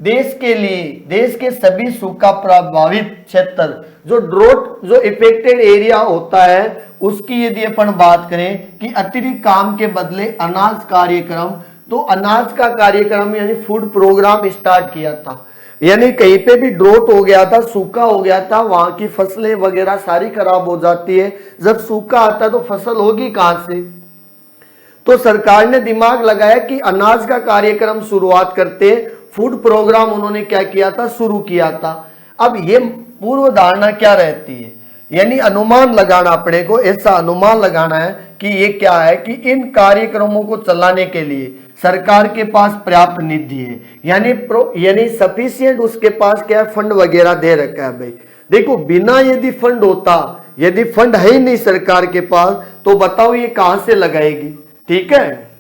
देश के लिए, देश के सभी सूखा प्रभावित क्षेत्र, जो ड्रोट जो इफेक्टेड एरिया होता है, उसकी यदि अपन बात करें कि अतिरिक्त काम के बदले अनाज कार्यक्रम, तो अनाज का कार्यक्रम यानी फूड प्रोग्राम स्टार्ट किया था। यानी कहीं पे भी ड्रोट हो गया था, सूखा हो गया था, वहां की फसलें वगैरह सारी खराब हो जाती है। जब सूखा आता है तो फसल होगी कहां से, तो सरकार ने दिमाग लगाया कि अनाज का कार्यक्रम शुरुआत करते, फूड प्रोग्राम उन्होंने क्या किया था, शुरू किया था। अब ये पूर्व धारणा क्या रहती है, यानी अनुमान लगाना, अपने को ऐसा अनुमान लगाना है कि ये क्या है कि इन कार्यक्रमों को चलाने के लिए सरकार के पास पर्याप्त निधि है, यानी सफिशिएंट उसके पास क्या फंड वगैरह दे रखा है भाई। देखो बिना यदि फंड होता, यदि फंड है ही नहीं सरकार के पास, तो बताओ ये कहां से लगाएगी, ठीक है।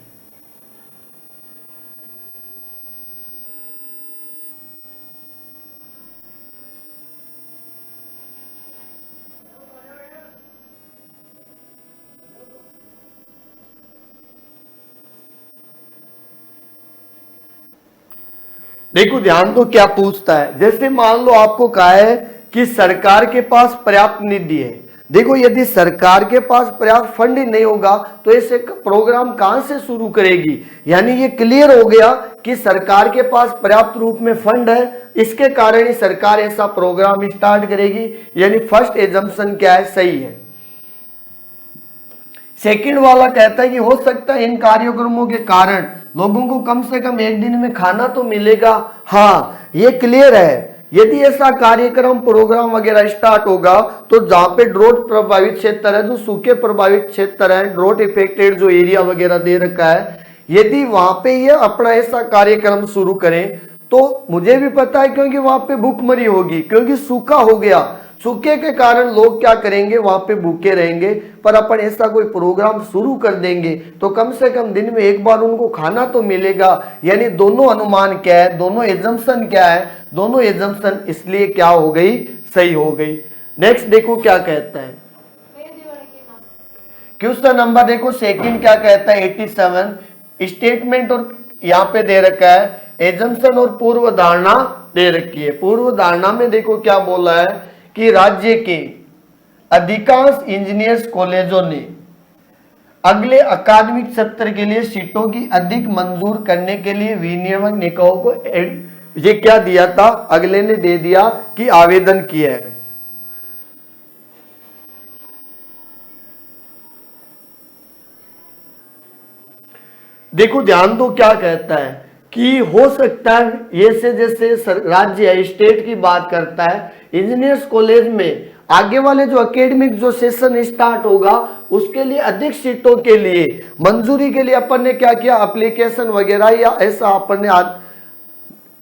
देखो ध्यान दो क्या पूछता है, जैसे मान लो आपको कहा है कि सरकार के पास पर्याप्त निधि है। देखो यदि सरकार के पास पर्याप्त फंड ही नहीं होगा तो ऐसे प्रोग्राम कहां से शुरू करेगी, यानी ये क्लियर हो गया कि सरकार के पास पर्याप्त रूप में फंड है, इसके कारण ही सरकार ऐसा प्रोग्राम स्टार्ट करेगी। यानी फर्स्ट एजम्पशन क्या है, सही है। सेकंड वाला कहता है कि हो सकता है इन कार्यक्रमों के कारण लोगों को कम से कम एक दिन में खाना तो मिलेगा। हाँ ये क्लियर है, यदि ऐसा कार्यक्रम प्रोग्राम वगैरह स्टार्ट होगा तो जहां पे ड्रोट प्रभावित क्षेत्र है, जो सूखे प्रभावित क्षेत्र है, ड्रोट इफेक्टेड जो एरिया वगैरह दे रखा है, यदि वहां पे ये अपना ऐसा कार्यक्रम शुरू करें तो मुझे भी पता है क्योंकि वहां पे भूखमरी होगी, क्योंकि सूखा हो गया, सूखे के कारण लोग क्या करेंगे वहां पे भूखे रहेंगे। पर अपन ऐसा कोई प्रोग्राम शुरू कर देंगे तो कम से कम दिन में एक बार उनको खाना तो मिलेगा। यानी दोनों अनुमान क्या है, दोनों एजम्पशन क्या है, दोनों एजम्पशन इसलिए क्या हो गई, सही हो गई। नेक्स्ट देखो क्या कहता है क्वेश्चन नंबर, देखो सेकंड क्या कहता है 87। स्टेटमेंट और यहाँ पे दे रखा है एजम्पशन और पूर्व धारणा दे रखी है। पूर्व धारणा में देखो क्या बोला है कि राज्य के अधिकांश इंजीनियर्स कॉलेजों ने अगले अकादमिक सत्र के लिए सीटों की अधिक मंजूर करने के लिए विनियामक निकायों को ये क्या दिया था, अगले ने दे दिया कि आवेदन किया है। देखो ध्यान दो क्या कहता है कि हो सकता है ये से जैसे राज्य है स्टेट की बात करता है, इंजीनियर्स कॉलेज में आगे वाले जो एकेडमिक जो सेशन स्टार्ट होगा उसके लिए अधिक सीटों के लिए मंजूरी के लिए अपन ने क्या किया, एप्लीकेशन वगैरह या ऐसा अपन ने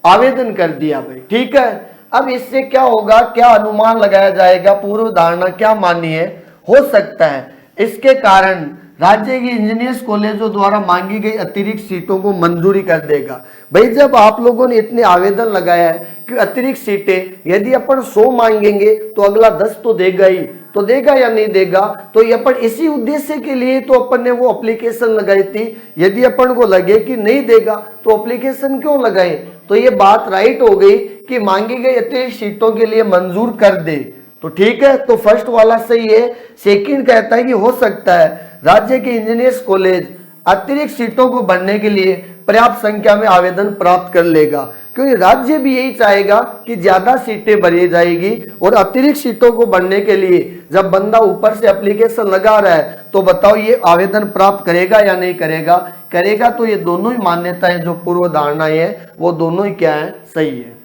आवेदन कर दिया भाई, ठीक है। अब इससे क्या होगा, क्या अनुमान लगाया जाएगा, पूर्व धारणा क्या मानी है, हो सकता है इसके कारण राज्य की इंजीनियर्स कॉलेजों द्वारा मांगी गई अतिरिक्त सीटों को मंजूरी कर देगा। भाई जब आप लोगों ने इतने आवेदन लगाया है कि अतिरिक्त सीटें यदि अपन 100 मांगेंगे तो अगला 10 तो देगा ही, तो देगा या नहीं देगा, तो ये अपन इसी उद्देश्य के लिए तो अपन ने वो एप्लीकेशन लगाई थी। यदि अपन को लगे कि नहीं देगा तो एप्लीकेशन क्यों लगाए, तो ये बात राइट हो गई कि मांगी गई अतिरिक्त सीटों के लिए मंजूर कर दे, तो ठीक है। तो फर्स्ट वाला सही है। सेकंड कहता है कि हो सकता है राज्य के इंजीनियर्स कॉलेज अतिरिक्त सीटों को भरने के लिए पर्याप्त संख्या में आवेदन प्राप्त कर लेगा, क्योंकि राज्य भी यही चाहेगा कि ज्यादा सीटें भरी जाएगी और अतिरिक्त सीटों को भरने के लिए जब बंदा ऊपर से एप्लीकेशन लगा रहा है तो बताओ ये आवेदन प्राप्त करेगा या नहीं करेगा, करेगा। तो ये दोनों ही मान्यताएं जो पूर्व धारणाएं है वो दोनों ही क्या है, सही है।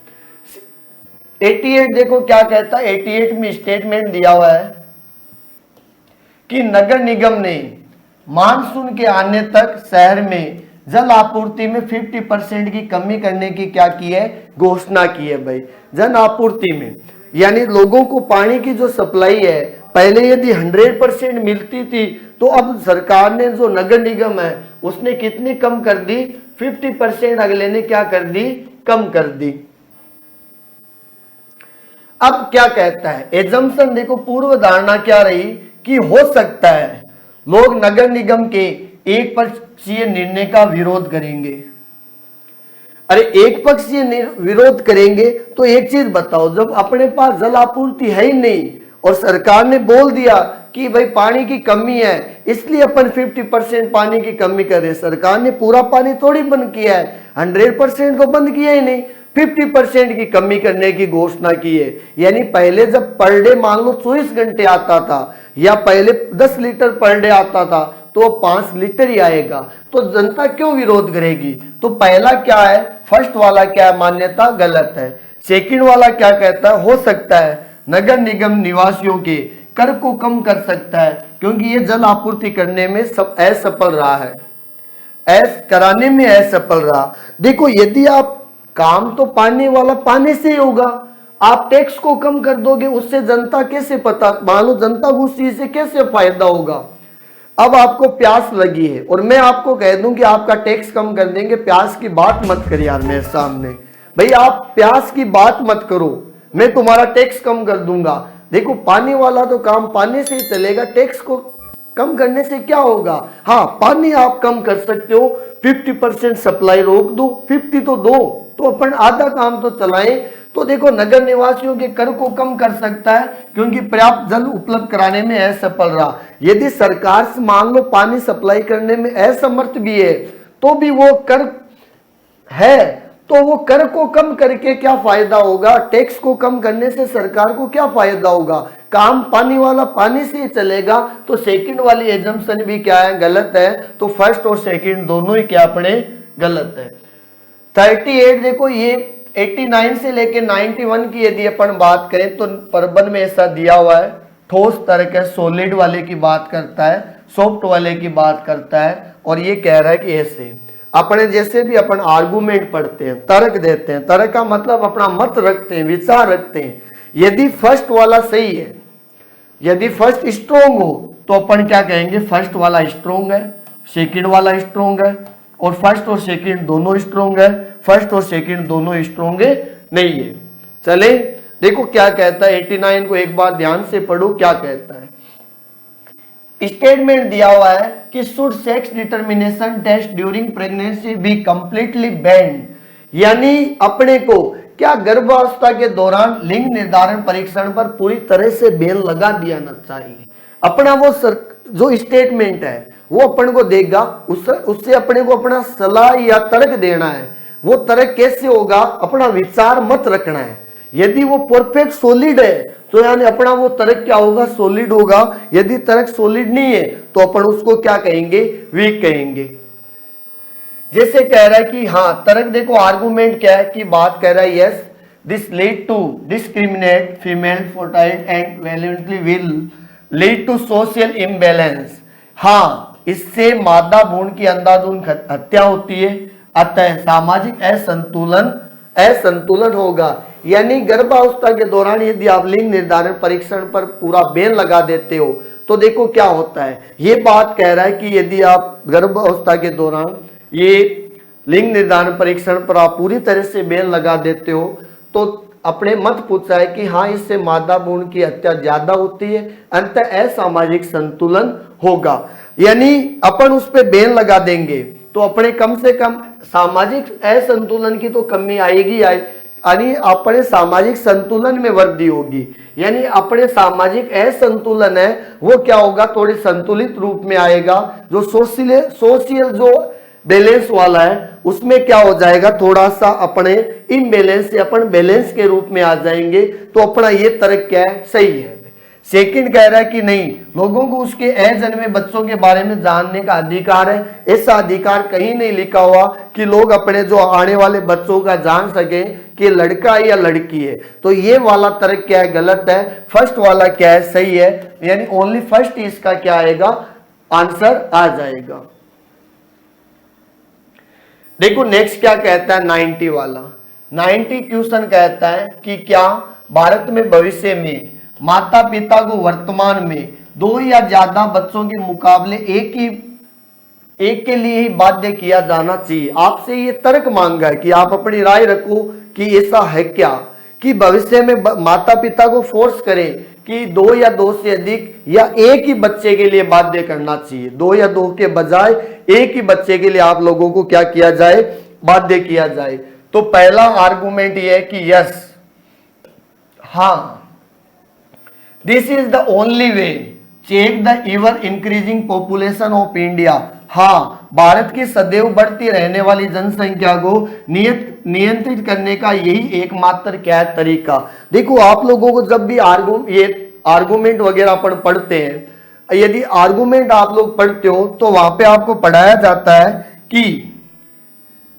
88 देखो क्या कहता है, 88 में स्टेटमेंट दिया हुआ है कि नगर निगम ने मानसून के आने तक शहर में जल आपूर्ति में 50% की कमी करने की क्या की है, घोषणा की है भाई। जन आपूर्ति में यानी लोगों को पानी की जो सप्लाई है पहले यदि 100% मिलती थी तो अब सरकार ने जो नगर निगम है उसने कितनी कम कर दी, 50% अगले ने क्या कर दी, कम कर दी। अब क्या कहता है एजम्पशन, देखो पूर्व धारणा क्या रही कि हो सकता है लोग नगर निगम के एक पक्षीय निर्णय का विरोध करेंगे। अरे एक पक्षीय विरोध करेंगे तो एक चीज बताओ, जब अपने पास जल आपूर्ति है ही नहीं और सरकार ने बोल दिया कि भाई पानी की कमी है इसलिए अपन 50% पानी की कमी कर रहे, सरकार ने पूरा पानी थोड़ी बंद किया है, 100% को बंद किया ही नहीं, 50% की कमी करने की घोषणा की है। यानी पहले जब पर डे मान लो 24 घंटे आता था या पहले 10 लीटर पर डे आता था तो 5 लीटर ही आएगा, तो जनता क्यों विरोध करेगी। तो पहला क्या है, फर्स्ट वाला क्या है, मान्यता गलत है। सेकंड वाला क्या कहता है, हो सकता है नगर निगम निवासियों के कर को कम कर सकता है क्योंकि ये जल आपूर्ति करने में सब असफल रहा है, कराने में असफल रहा। देखो यदि आप काम तो पानी वाला पानी से ही होगा, आप टैक्स को कम कर दोगे उससे जनता कैसे पता, मान लो जनता को उस चीज से कैसे फायदा होगा। अब आपको प्यास लगी है और मैं आपको कह दूं कि आपका टैक्स कम कर देंगे, प्यास की बात मत कर यार मेरे सामने, भाई आप प्यास की बात मत करो, मैं तुम्हारा टैक्स कम कर दूंगा। देखो पानी वाला तो काम पानी से ही चलेगा, टैक्स को कम करने से क्या होगा। हाँ पानी आप कम कर सकते हो, 50% सप्लाई रोक दो, 50 तो दो, तो अपन आधा काम तो चलाएं। तो देखो नगर निवासियों के कर को कम कर सकता है क्योंकि पर्याप्त जल उपलब्ध कराने में असफल रहा। यदि सरकार से मान लो पानी सप्लाई करने में असमर्थ भी है तो भी वो कर है, तो वो कर को कम करके क्या फायदा होगा, टैक्स को कम करने से सरकार को क्या फायदा होगा, काम पानी वाला पानी से ही चलेगा। तो सेकंड वाली एजम्पशन भी क्या है, गलत है। तो फर्स्ट और सेकंड दोनों ही क्या अपने गलत है। 38 देखो ये 89 से लेके 91 की यदि अपन बात करें तो प्रबंध में ऐसा दिया हुआ है, ठोस तर्क है, सॉलिड वाले की बात करता है, सॉफ्ट वाले की बात करता है, और ये कह रहा है कि ऐसे अपने जैसे भी अपन आर्गुमेंट पढ़ते हैं, तर्क देते हैं, तर्क का मतलब अपना मत रखते हैं, विचार रखते हैं। यदि फर्स्ट वाला सही है, यदि फर्स्ट स्ट्रोंग हो तो अपन क्या कहेंगे, फर्स्ट वाला स्ट्रोंग है, सेकंड वाला स्ट्रोंग है, और फर्स्ट और सेकंड दोनों स्ट्रोंग है, फर्स्ट और सेकंड दोनों स्ट्रोंग नहीं है। चले देखो क्या कहता है, 89 को एक बार ध्यान से पढ़ो क्या कहता है। स्टेटमेंट दिया हुआ है कि should sex determination test during pregnancy be completely banned, यानी अपने को क्या गर्भावस्था के दौरान लिंग निर्धारण परीक्षण पर पूरी तरह से बैन लगा दिया ना चाहिए। अपना वो जो स्टेटमेंट है वो अपन को देगा, उससे अपने को अपना सलाह या तर्क देना है। वो तर्क कैसे होगा, अपना विचार मत रखना है। यदि वो परफेक्ट सॉलिड है तो यानी अपना वो तर्क क्या होगा, सॉलिड होगा। यदि तर्क सॉलिड नहीं है तो अपन उसको क्या कहेंगे, वीक कहेंगे। जैसे कह रहा है कि हाँ तर्क देखो, आर्गुमेंट क्या है कि बात कह रहा है yes this lead to discriminate female fertile and violently will lead to social imbalance. हाँ, इससे मादा भ्रूण की अंधाधुंध हत्या होती है, अतः सामाजिक असंतुलन होगा। यानी गर्भावस्था के दौरान यदि आप लिंग निर्धारण परीक्षण पर पूरा बैन लगा देते हो तो देखो क्या होता है। ये बात कह रहा है कि यदि आप गर्भावस्था के दौरान ये लिंग निर्धारण परीक्षण पर आप पूरी तरह से बैन लगा देते हो तो अपने मत पूछा है कि हाँ इससे मादा भ्रूण की हत्या ज्यादा होती है, अंततः असामाजिक संतुलन होगा। यानी अपन उस पर बैन लगा देंगे तो अपने कम से कम सामाजिक असंतुलन की तो कमी आएगी यानी अपने सामाजिक संतुलन में वृद्धि होगी। यानी अपने सामाजिक असंतुलन है वो क्या होगा, थोड़े संतुलित रूप में आएगा। जो सोशल जो बैलेंस वाला है उसमें क्या हो जाएगा, थोड़ा सा अपने इम्बैलेंस से अपन बैलेंस के रूप में आ जाएंगे। तो अपना ये तर्क क्या है, सही है। सेकंड कह रहा है कि नहीं, लोगों को उसके अजन्मे बच्चों के बारे में जानने का अधिकार है। ऐसा अधिकार कहीं नहीं लिखा हुआ कि लोग अपने जो आने वाले बच्चों का जान सके कि लड़का है या लड़की है। तो ये वाला तर्क क्या है, गलत है। फर्स्ट वाला क्या है, सही है। यानी ओनली फर्स्ट इसका क्या आएगा, आंसर आ जाएगा। देखो नेक्स्ट क्या कहता है 90 वाला। 90 क्वेश्चन कहता है कि क्या भारत में भविष्य में माता पिता को वर्तमान में 2 या ज्यादा बच्चों के मुकाबले एक के लिए ही बाध्य किया जाना चाहिए। आपसे ये तर्क मांगा है कि आप अपनी राय रखो कि ऐसा है क्या, कि भविष्य में माता पिता को फोर्स करें कि 2 या 2 से अधिक या एक ही बच्चे के लिए बाध्य करना चाहिए। 2 या 2 के बजाय एक ही बच्चे के लिए आप लोगों को क्या किया जाए, बाध्य किया जाए। तो पहला आर्गुमेंट यह है कि यस, हाँ, this is the only way check the ever increasing population of India. हाँ, भारत की सदैव बढ़ती रहने वाली जनसंख्या को नियंत्रित करने का यही एकमात्र क्या है, तरीका। देखो आप लोगों को जब भी आर्गुमेंट वगैरह अपन पढ़ते हैं, यदि आर्गुमेंट आप लोग पढ़ते हो तो वहां पे आपको पढ़ाया जाता है कि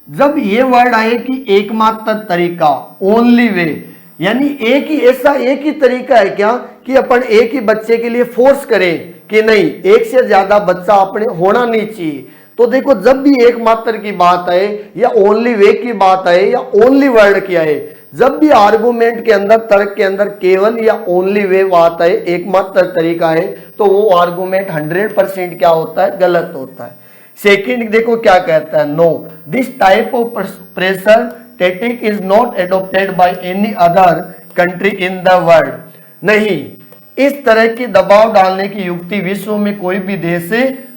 जब ये वर्ड आए कि एकमात्र तरीका, ओनली वे, यानी एक ही तरीका है क्या कि अपन एक ही बच्चे के लिए फोर्स करें कि नहीं एक से ज्यादा बच्चा अपने होना नहीं चाहिए। तो देखो जब भी एकमात्र की बात आए या ओनली वे की बात आए या ओनली वर्ड की आए, जब भी आर्गुमेंट के अंदर, तर्क के अंदर केवल या ओनली वे बात आए, एकमात्र तरीका है, तो वो आर्गुमेंट 100% क्या होता है, गलत होता है। सेकंड देखो क्या कहता है, no this type of pressure tactic is not adopted by any other country in the world. नहीं, इस तरह की दबाव डालने की युक्ति विश्व में कोई भी देश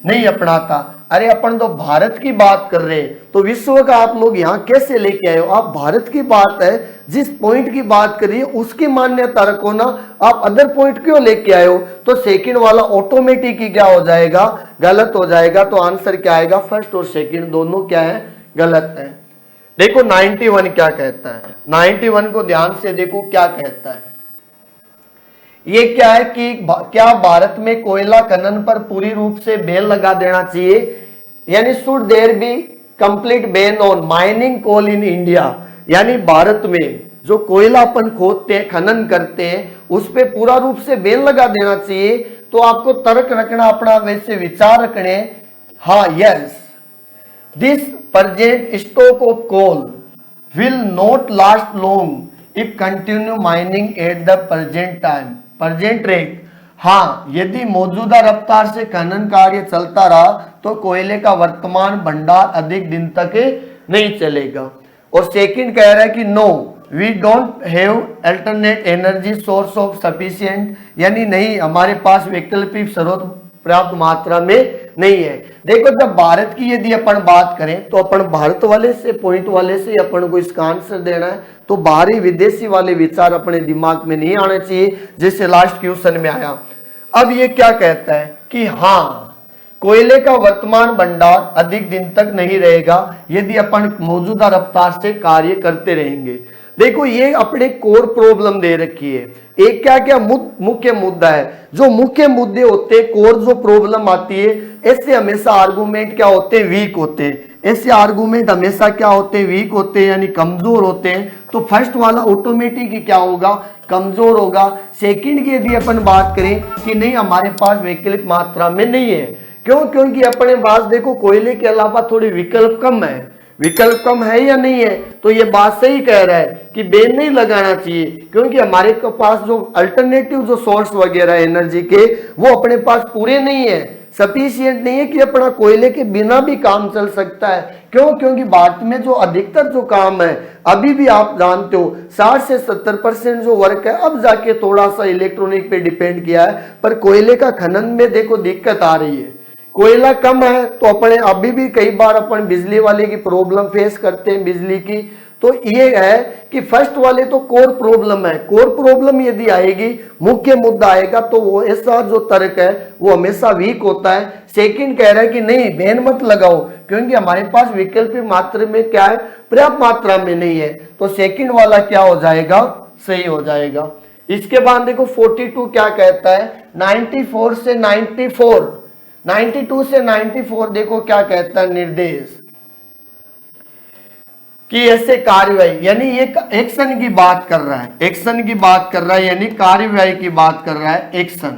नहीं अपनाता। अरे अपन तो भारत की बात कर रहे हैं, तो विश्व का आप लोग यहाँ कैसे लेके आए हो? आप भारत की बात है, जिस पॉइंट की बात करिए उसकी मान्यता रखो ना, आप अदर पॉइंट क्यों लेके आए हो? तो सेकंड वाला ऑटोमेटिक ही क्या हो जाएगा, गलत हो जाएगा। तो आंसर क्या आएगा, फर्स्ट और सेकंड दोनों क्या है, गलत है। देखो 91 क्या कहता है, 91 को ध्यान से देखो क्या कहता है। ये क्या है कि क्या भारत में कोयला खनन पर पूरी रूप से बैन लगा देना चाहिए, यानी should there be complete ban on mining coal in India. यानी भारत में जो कोयला अपन खोदते हैं, खनन करते हैं, उस पे पूरा रूप से बैन लगा देना चाहिए। तो आपको तर्क रखना, अपना वैसे विचार रखने। हाँ, yes, this present stock of coal will not last long if continue mining at the present rate. हाँ, यदि मौजूदा रफ्तार से खनन कार्य चलता रहा तो कोयले का वर्तमान भंडार अधिक दिन तक नहीं चलेगा। और सेकंड कह रहा है कि no we don't have alternate energy source of sufficient, यानी नहीं, हमारे पास वैकल्पिक स्रोत पर्याप्त मात्रा में नहीं है। देखो जब भारत की यदि अपन बात करें तो अपन भारत वाले से, पॉइंट वाले से अपन को इसका आंसर देना है, तो बाहरी विदेशी वाले विचार अपने दिमाग में नहीं आने चाहिए, जैसे लास्ट क्वेश्चन में आया। अब ये क्या कहता है कि हाँ, कोयले का वर्तमान भंडार अधिक दिन तक नहीं रहेगा यदि अपन मौजूदा रफ्तार से कार्य करते रहेंगे। देखो ये अपने कोर प्रॉब्लम दे रखी है। एक क्या क्या मुख्य मुद्दा है, जो मुख्य मुद्दे होते हैं, कोर जो प्रॉब्लम आती है, ऐसे हमेशा आर्गुमेंट क्या होते हैं, वीक होते हैं। ऐसे आर्गुमेंट हमेशा क्या होते हैं, वीक होते हैं यानी कमजोर होते हैं। तो फर्स्ट वाला ऑटोमेटिक ही क्या होगा, कमजोर होगा। सेकंड की यदि अपन बात करें कि नहीं हमारे पास वैकल्पिक मात्रा में नहीं है, क्यों, क्योंकि अपने पास देखो कोयले के अलावा थोड़ी विकल्प कम है। विकल्प कम है या नहीं है, तो ये बात सही कह रहा है कि बेन नहीं लगाना चाहिए, क्योंकि हमारे पास जो अल्टरनेटिव जो सोर्स वगैरह एनर्जी के वो अपने पास पूरे नहीं है, सफिशिएंट नहीं है कि अपना कोयले के बिना भी काम चल सकता है। क्यों, क्योंकि भारत में जो अधिकतर जो काम है अभी भी आप जानते हो 60 से 70% जो वर्क है अब जाके थोड़ा सा इलेक्ट्रॉनिक पे डिपेंड किया है, पर कोयले का खनन में देखो दिक्कत आ रही है। कोयला कम है तो अपने अभी भी कई बार अपन बिजली वाले की प्रॉब्लम फेस करते हैं बिजली की। तो ये है कि फर्स्ट वाले तो कोर प्रॉब्लम है, कोर प्रॉब्लम यदि आएगी, मुख्य मुद्दा आएगा तो वो ऐसा जो तर्क है वो हमेशा वीक होता है। सेकंड कह रहा है कि नहीं बैन मत लगाओ, क्योंकि हमारे पास वैकल्पिक मात्रा में क्या है, पर्याप्त मात्रा में नहीं है। तो सेकंड वाला क्या हो जाएगा, सही हो जाएगा। इसके बाद देखो 42 क्या कहता है, 92 से 94 देखो क्या कहता है निर्देश कि ऐसे कार्यवाही, यानी ये एक्शन की बात कर रहा है, एक्शन की बात कर रहा है, यानी कार्यवाही की बात कर रहा है। एक्शन,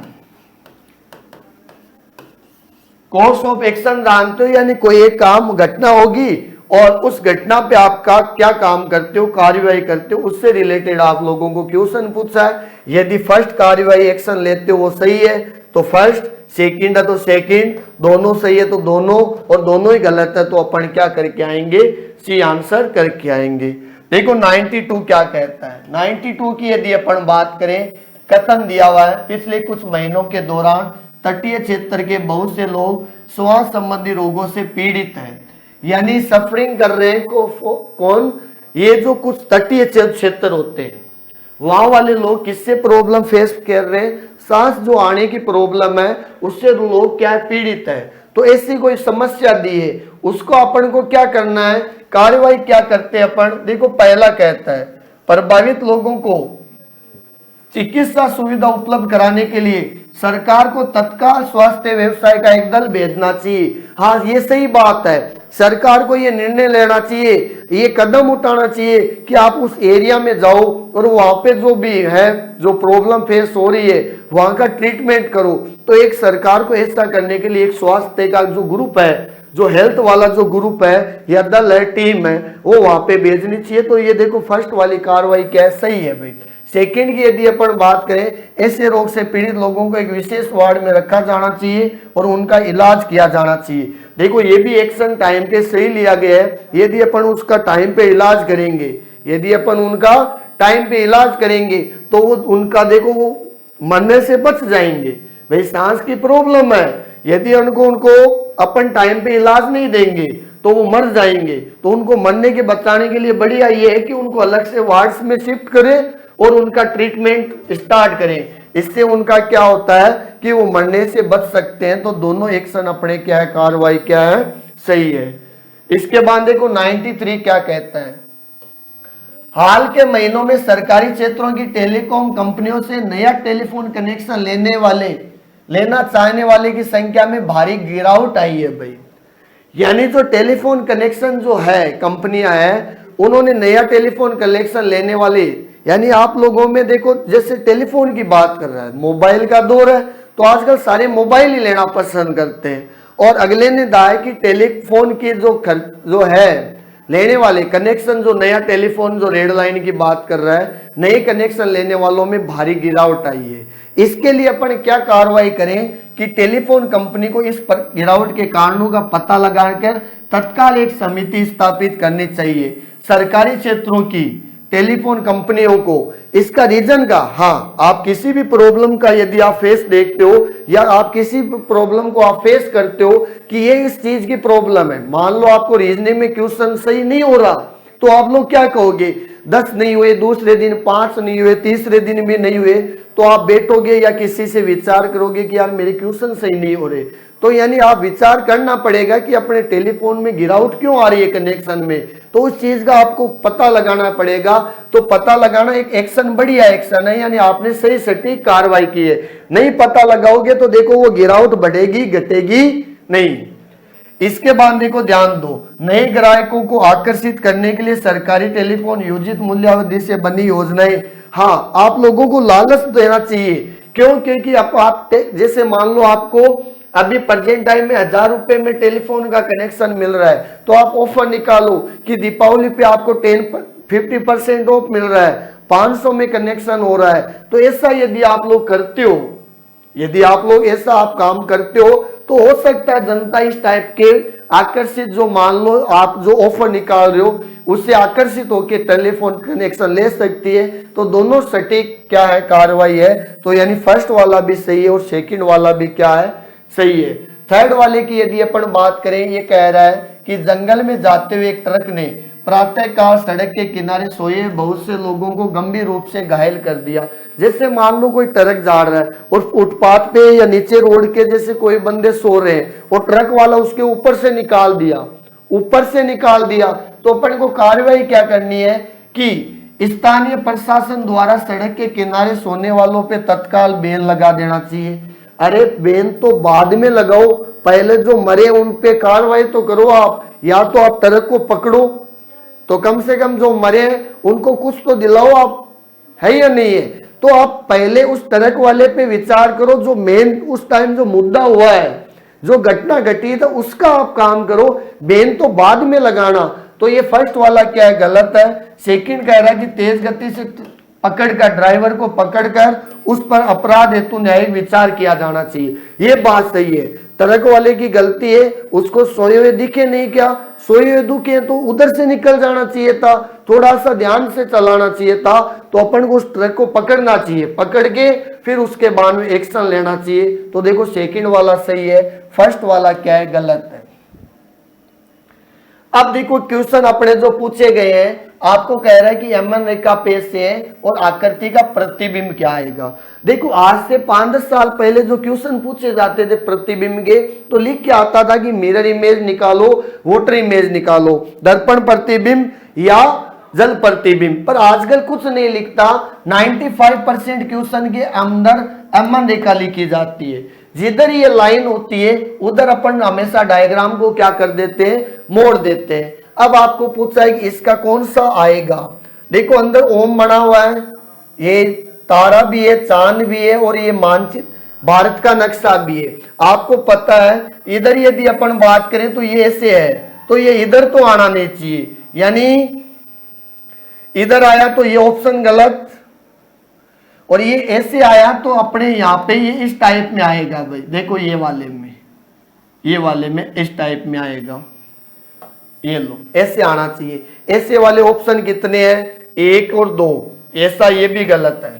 कोर्स ऑफ एक्शन जानते हो, यानी कोई एक काम घटना होगी और उस घटना पे आपका क्या काम करते हो, कार्यवाही करते हो, उससे रिलेटेड आप लोगों को क्वेश्चन पूछा है। यदि फर्स्ट कार्यवाही एक्शन लेते हो वो सही है तो फर्स्ट, सेकंड है तो सेकंड, दोनों सही है तो दोनों, और दोनों ही गलत है तो अपन क्या करके आएंगे, सी आंसर करके आएंगे। देखो 92 क्या कहता है, 92 की यदि अपन बात करें, कथन दिया हुआ है पिछले कुछ महीनों के दौरान तटीय क्षेत्र के बहुत से लोग श्वास संबंधी रोगों से पीड़ित हैं, यानी सफरिंग कर रहे हैं कौन, ये जो कुछ तटीय क्षेत्र होते हैं वहां वाले लोग किससे प्रॉब्लम फेस कर रहे हैं, सांस जो आने की प्रॉब्लम है उससे लोग क्या है, पीड़ित है। तो ऐसी कोई समस्या दी है, उसको अपन को क्या करना है, कार्रवाई क्या करते हैं अपन। देखो पहला कहता है प्रभावित लोगों को चिकित्सा सुविधा उपलब्ध कराने के लिए सरकार को तत्काल स्वास्थ्य व्यवसाय का एक दल भेजना चाहिए। हाँ ये सही बात है, सरकार को ये निर्णय लेना चाहिए, ये कदम उठाना चाहिए कि आप उस एरिया में जाओ और वहां पे जो भी है, जो प्रॉब्लम फेस हो रही है वहां का ट्रीटमेंट करो। तो एक सरकार को ऐसा करने के लिए एक स्वास्थ्य का जो ग्रुप है, जो हेल्थ वाला जो ग्रुप है या दल है, टीम है, वो वहां पे भेजनी चाहिए। तो ये देखो फर्स्ट वाली कार्रवाई क्या है, सही है भाई। सेकंड की यदि अपन बात करें, ऐसे रोग से पीड़ित लोगों को एक विशेष वार्ड में रखा जाना चाहिए और उनका इलाज किया जाना चाहिए। देखो ये भी एक्शन टाइम पे सही लिया गया है, यदि अपन उसका टाइम पे इलाज करेंगे, यदि अपन उनका टाइम पे इलाज करेंगे तो वो उनका देखो वो मरने से बच जाएंगे। भाई सांस की प्रॉब्लम है, यदि उनको अपन टाइम पे इलाज नहीं देंगे तो वो मर जाएंगे। तो उनको मरने के बचाने के लिए बढ़िया ये है कि उनको अलग से वार्ड्स में शिफ्ट करें और उनका ट्रीटमेंट स्टार्ट करें। इससे उनका क्या होता है कि वो मरने से बच सकते हैं। तो दोनों एक्शन अपने क्या है, कार्रवाई क्या है, सही है। इसके बाद देखो 93 क्या कहता है, हाल के महीनों में सरकारी क्षेत्रों की टेलीकॉम कंपनियों से नया टेलीफोन कनेक्शन लेना चाहने वाले की संख्या में भारी गिरावट आई है भाई। यानी जो टेलीफोन कनेक्शन जो है कंपनियां हैं, उन्होंने नया टेलीफोन कनेक्शन लेने वाले, यानी आप लोगों में देखो जैसे टेलीफोन की बात कर रहा है, मोबाइल का दौर है तो आजकल सारे मोबाइल ही लेना पसंद करते हैं। और अगले ने कहा है कि टेलीफोन की जो है लेने वाले कनेक्शन, जो नया टेलीफोन जो रेड लाइन की बात कर रहा है, नए कनेक्शन लेने वालों में भारी गिरावट आई है। इसके लिए अपन क्या कार्रवाई करें कि टेलीफोन कंपनी को इस गिरावट के कारणों का पता लगाकर तत्काल एक समिति स्थापित करनी चाहिए सरकारी क्षेत्रों की टेलीफोन कंपनियों को। इसका रीजन का, हाँ आप किसी भी प्रॉब्लम का यदि आप फेस देखते हो या आप किसी भी प्रॉब्लम को आप फेस करते हो कि ये इस चीज की प्रॉब्लम है, मान लो आपको रीजनिंग में क्वेश्चन सही नहीं हो रहा तो आप लोग क्या कहोगे, 10 नहीं हुए, दूसरे दिन 5 नहीं हुए, तीसरे दिन भी नहीं हुए, तो आप बैठोगे या किसी से विचार करोगे कि यार मेरे क्वेश्चन सही नहीं हो रहे। तो यानी आप विचार करना पड़ेगा कि अपने टेलीफोन में गिरावट क्यों आ रही है कनेक्शन में, तो उस चीज का आपको पता लगाना पड़ेगा। तो पता लगाना एक एक्शन, बढ़िया एक्शन है, यानी आपने सही सटीक कार्रवाई की है। नहीं पता लगाओगे तो देखो वो गिरावट बढ़ेगी घटेगी नहीं। इसके बाद देखो ध्यान दो, नए ग्राहकों को आकर्षित करने के लिए सरकारी टेलीफोन योजित मूल्यावधि से बनी योजनाएं। हाँ, आप लोगों को लालच देना चाहिए। क्यों? क्योंकि आप जैसे मान लो आपको अभी प्रेजेंट टाइम में 1000 रुपए में टेलीफोन का कनेक्शन मिल रहा है, तो आप ऑफर निकालो कि दीपावली पे आपको 50% ऑफ मिल रहा है, 500 में कनेक्शन हो रहा है। तो ऐसा यदि आप लोग करते हो, यदि आप लोग ऐसा आप काम करते हो, तो हो सकता है जनता इस टाइप के आकर्षित, जो मान लो आप जो ऑफर निकाल रहे हो उससे आकर्षित होकर टेलीफोन कनेक्शन ले सकती है। तो दोनों सटीक क्या है, कार्रवाई है। तो यानी फर्स्ट वाला भी सही है और सेकंड वाला भी क्या है, सही है। थर्ड वाले की यदि अपन बात करें, ये कह रहा है कि जंगल में जाते हुए एक ट्रक ने प्रातःकाल सड़क के किनारे सोए बहुत से लोगों को गंभीर रूप से घायल कर दिया। जैसे मान लो कोई ट्रक जा रहा है और फुटपाथ पे या नीचे रोड के जैसे कोई बंदे सो रहे हैं और ट्रक वाला उसके ऊपर से निकाल दिया, ऊपर से निकाल दिया, तो अपन को कार्रवाई क्या करनी है कि स्थानीय प्रशासन द्वारा सड़क के किनारे सोने वालों पे तत्काल बैन लगा देना चाहिए। अरे बैन तो बाद में लगाओ, पहले जो मरे उन पे कार्रवाई तो करो आप। या तो आप ट्रक को पकड़ो, तो कम से कम जो मरे उनको कुछ तो दिलाओ आप, है या नहीं है? तो आप पहले उस ट्रक वाले पे विचार करो, जो मेन उस टाइम जो मुद्दा हुआ है, जो घटना घटी था उसका आप काम करो, बैन तो बाद में लगाना। तो ये फर्स्ट वाला क्या है, गलत है। सेकंड कह रहा है कि तेज गति से पकड़कर ड्राइवर को पकड़कर उस पर अपराध हेतु न्यायिक विचार किया जाना चाहिए। ये बात सही है। ट्रक वाले की गलती है, उसको सोए हुए दिखे नहीं, क्या सोए हुए दुखे तो उधर से निकल जाना चाहिए था, थोड़ा सा ध्यान से चलाना चाहिए था। तो अपन को उस ट्रक को पकड़ना चाहिए, पकड़ के फिर उसके बाद में एक्शन लेना चाहिए। तो देखो सेकंड वाला सही है, फर्स्ट वाला क्या है, गलत है। अब देखो क्वेश्चन अपने जो पूछे गए हैं, आपको कह रहा है कि एमएन रेखा पे से और आकृति का प्रतिबिंब क्या आएगा। देखो आज से 5-10 साल पहले जो क्वेश्चन पूछे जाते थे प्रतिबिंब के, तो लिख के आता था कि मिरर इमेज निकालो, वोटर इमेज निकालो, दर्पण प्रतिबिंब या जल प्रतिबिंब। पर आजकल कुछ नहीं लिखता। 95% क्वेश्चन के अंदर एमएन रेखा लिखी जाती है। जिधर ये लाइन होती है उधर अपन हमेशा डायग्राम को क्या कर देते हैं, मोड़ देते हैं। अब आपको पूछा है कि इसका कौन सा आएगा। देखो अंदर ओम बना हुआ है, ये तारा भी है, चांद भी है और ये मानचित्र भारत का नक्शा भी है। आपको पता है इधर यदि अपन बात करें तो ये ऐसे है, तो ये इधर तो आना नहीं चाहिए, यानी इधर आया तो ये ऑप्शन गलत, और ये ऐसे आया तो अपने यहाँ पे ये इस टाइप में आएगा भाई। देखो ये वाले में, ये वाले में इस टाइप में आएगा, ये लो ऐसे आना चाहिए। ऐसे वाले ऑप्शन कितने हैं, 1 और 2। ऐसा ये भी गलत है,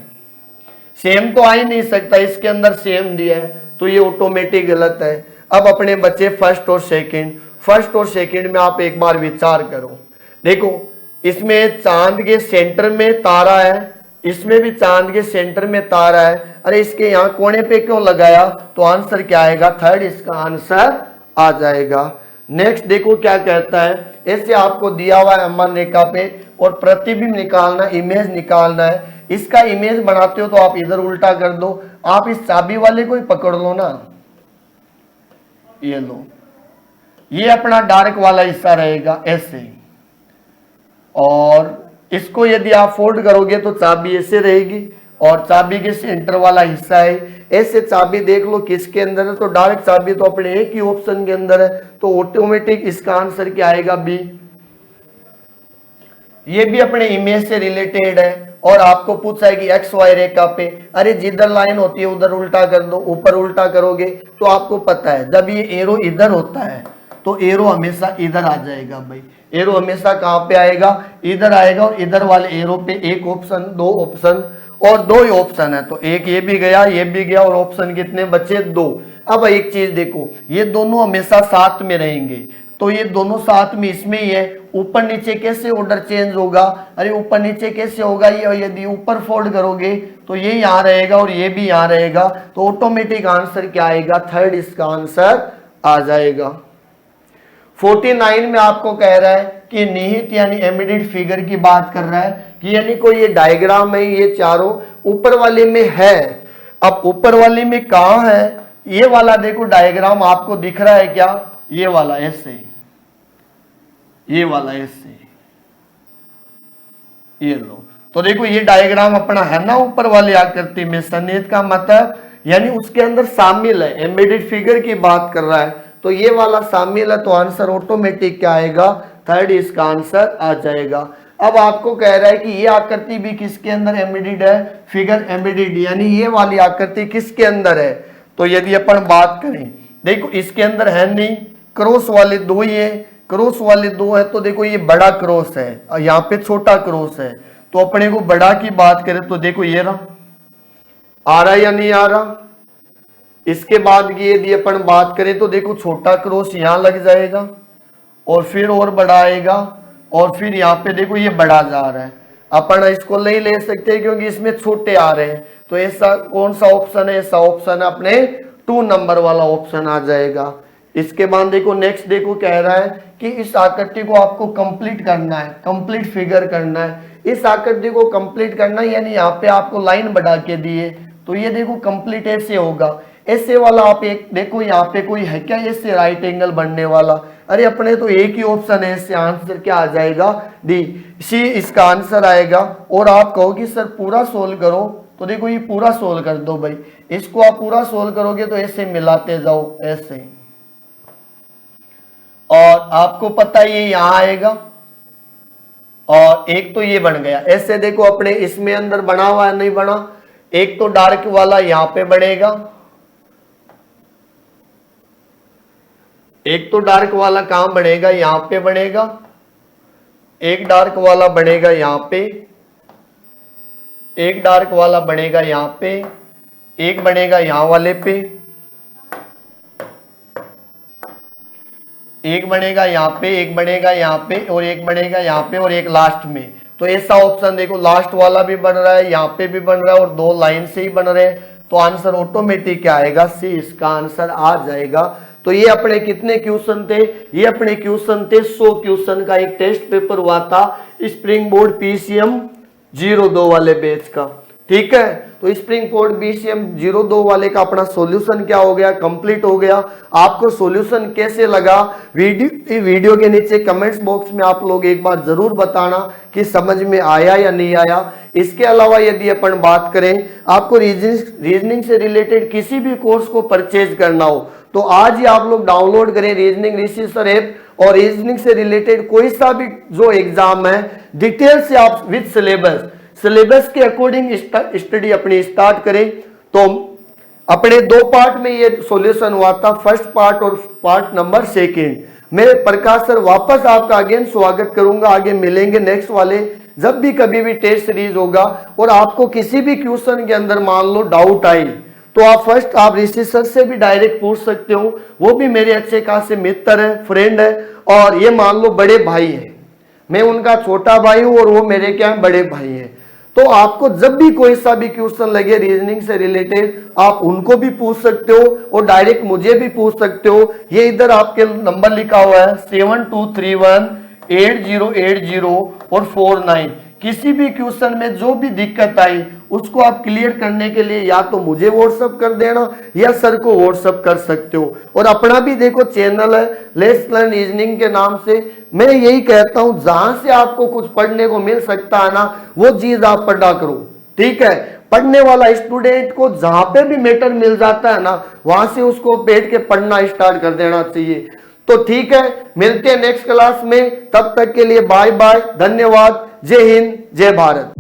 सेम तो आ ही नहीं सकता, इसके अंदर सेम दिया है तो ये ऑटोमेटिक गलत है। अब अपने बच्चे फर्स्ट और सेकंड। फर्स्ट और सेकंड में आप एक बार विचार करो। देखो इसमें चांद के सेंटर में तारा है, इसमें भी चांद के सेंटर में तारा है। अरे इसके यहाँ कोने पे क्यों लगाया, तो आंसर क्या आएगा, थर्ड इसका आंसर आ जाएगा। नेक्स्ट देखो क्या कहता है, ऐसे आपको दिया हुआ है एमएन रेखा पे और प्रतिबिंब निकालना, इमेज निकालना है। इसका इमेज बनाते हो तो आप इधर उल्टा कर दो, आप इस चाबी वाले को ही पकड़ लो ना, ये लो, ये अपना डार्क वाला हिस्सा रहेगा ऐसे, और इसको यदि आप फोल्ड करोगे तो चाबी ऐसे रहेगी और चाबी के सेंटर वाला हिस्सा है ऐसे। चाबी देख लो किसके अंदर है, तो डार्क चाबी तो अपने एक ही ऑप्शन के अंदर है, तो ऑटोमेटिक इसका आंसर क्या आएगा, बी। ये भी अपने इमेज से रिलेटेड है। और आपको पूछा है कि एक्स वाई रेखा पे, अरे जिधर लाइन होती है उधर उल्टा कर दो, ऊपर उल्टा करोगे तो आपको पता है जब ये एरो इधर होता है तो एरो हमेशा इधर आ जाएगा भाई। एरो हमेशा कहां पे आएगा, इधर आएगा, और इधर वाले एरो पे एक ऑप्शन, 2 ऑप्शन और 2 ही ऑप्शन है, तो एक ये भी गया, ये भी गया, और ऑप्शन कितने बचे, 2। अब एक चीज देखो, ये दोनों हमेशा साथ में रहेंगे, तो ये दोनों साथ में इसमें ही है। ऊपर नीचे कैसे ऑर्डर चेंज होगा, अरे ऊपर नीचे कैसे होगा, ये यदि ऊपर फोल्ड करोगे तो ये यहाँ रहेगा और ये भी यहाँ रहेगा, तो ऑटोमेटिक आंसर क्या आएगा, थर्ड इसका आंसर आ जाएगा। 49 में आपको कह रहा है कि निहित यानी एम्बेडेड फिगर की बात कर रहा है कि यानी कोई ये डायग्राम है, ये चारों ऊपर वाले में है। अब ऊपर वाले में कहाँ है, ये वाला देखो डायग्राम आपको दिख रहा है क्या, ये वाला ऐसे, ये वाला ऐसे, ये लो। तो देखो ये डायग्राम अपना है ना ऊपर वाली आकृति में, सन्निहित का मतलब यानी उसके अंदर शामिल है, एम्बेडेड फिगर की बात कर रहा है, तो ये वाला शामिल है, तो आंसर ऑटोमेटिक क्या आएगा, थर्ड इसका आंसर आ जाएगा। अब आपको कह रहा है कि ये आकृति भी किसके अंदर एम्बेडेड है, फिगर एम्बेडेड, यानी ये वाली आकृति किसके अंदर है। तो यदि अपन बात करें, देखो इसके अंदर है नहीं, क्रॉस वाले दो ही है, क्रॉस वाले दो है, तो देखो ये बड़ा क्रॉस है और यहाँ पे छोटा क्रॉस है, तो अपने को बड़ा की बात करें तो देखो ये रहा, आ रहा या नहीं आ रहा। इसके बाद की यदि अपन बात करें तो देखो छोटा क्रॉस यहाँ लग जाएगा और फिर और बड़ा आएगा और फिर यहाँ पे देखो ये बड़ा जा रहा है। अपन इसको नहीं ले सकते क्योंकि इसमें छोटे आ रहे हैं, तो ऐसा कौन सा ऑप्शन है, ऐसा ऑप्शन अपने 2 नंबर वाला ऑप्शन आ जाएगा। इसके बाद देखो नेक्स्ट देखो कह रहा है कि इस आकृति को आपको कंप्लीट करना है, कंप्लीट फिगर करना है, इस आकृति को कंप्लीट करना है, यानी यहाँ पे आपको लाइन बढ़ा के दिए, तो ये देखो कंप्लीट ऐसे होगा। ऐसे वाला आप एक देखो यहाँ पे कोई है क्या ऐसे राइट एंगल बनने वाला, अरे अपने तो एक ही ऑप्शन है, इससे आंसर क्या आ जाएगा, डी, सी इसका आंसर आएगा। और आप कहो कि सर पूरा सोल्व करो, तो देखो ये पूरा सोल्व कर दो भाई, इसको आप पूरा सोल्व करोगे तो ऐसे मिलाते जाओ ऐसे, और आपको पता है ये यहां आएगा और एक तो ये बन गया ऐसे। देखो अपने इसमें अंदर बना हुआ है, नहीं बना, एक तो डार्क वाला यहां पे बनेगा, एक तो डार्क वाला कहां बनेगा, यहां पे बनेगा, एक डार्क वाला बनेगा यहां पे, एक डार्क वाला बनेगा यहां पे, एक बनेगा यहां वाले पे, एक बनेगा यहाँ पे, एक बनेगा यहाँ पे और एक बनेगा यहाँ पे और एक लास्ट में। तो ऐसा ऑप्शन देखो लास्ट वाला भी बन रहा है, यहाँ पे भी बन रहा है और 2 लाइन से ही बन रहे हैं, तो आंसर ऑटोमेटिक क्या आएगा, सी इसका आंसर आ जाएगा। तो ये अपने कितने क्वेश्चन थे, ये अपने क्वेश्चन थे 100 क्वेश्चन का एक टेस्ट पेपर हुआ था स्प्रिंग बोर्ड PCM 02 वाले बैच का, ठीक है। तो स्प्रिंग बोर्ड PCM 02 वाले का अपना सॉल्यूशन क्या हो गया, कंप्लीट हो गया। आपको सॉल्यूशन कैसे लगा, वीडियो के नीचे कमेंट्स बॉक्स में आप लोग एक बार जरूर बताना कि समझ में आया या नहीं आया। इसके अलावा यदि अपन बात करें, आपको रीजनिंग से रिलेटेड किसी भी कोर्स को परचेज करना हो तो आज ही आप लोग डाउनलोड करें रीजनिंग रिसीसर ऐप, और रीजनिंग से रिलेटेड कोई सा भी जो एग्जाम है डिटेल से आप विद सिलेबस के अकॉर्डिंग स्टडी अपनी स्टार्ट करें। तो अपने 2 पार्ट में ये सॉल्यूशन हुआ था, फर्स्ट पार्ट और पार्ट नंबर 2। मैं प्रकाश सर वापस आपका अगेन स्वागत करूंगा, आगे मिलेंगे नेक्स्ट वाले जब भी कभी भी टेस्ट सीरीज होगा। और आपको किसी भी क्वेश्चन के अंदर मान लो डाउट आई तो आप फर्स्ट आप ऋषि सर से भी डायरेक्ट पूछ सकते हो, वो भी मेरे अच्छे खासे मित्र है, फ्रेंड है, और ये मान लो बड़े भाई है, मैं उनका छोटा भाई हूं और वो मेरे क्या बड़े भाई हैं। तो आपको जब भी कोई सा भी क्वेश्चन लगे रीजनिंग से रिलेटेड आप उनको भी पूछ सकते हो और डायरेक्ट मुझे भी पूछ सकते हो। ये इधर आपके नंबर लिखा हुआ है 72318080 और 49। किसी भी क्वेश्चन में जो भी दिक्कत आई उसको आप क्लियर करने के लिए या तो मुझे व्हाट्सअप कर देना या सर को व्हाट्सअप कर सकते हो। और अपना भी देखो चैनल है लेट्स लर्न रीजनिंग के नाम से। मैं यही कहता हूं जहां से आपको कुछ पढ़ने को मिल सकता है ना वो चीज आप पढ़ा करो, ठीक है। पढ़ने वाला स्टूडेंट को जहां पे भी मैटर मिल जाता है ना वहां से उसको बैठ के पढ़ना स्टार्ट कर देना चाहिए। तो ठीक है, मिलते हैं नेक्स्ट क्लास में, तब तक के लिए बाय बाय, धन्यवाद, जय हिंद जय भारत।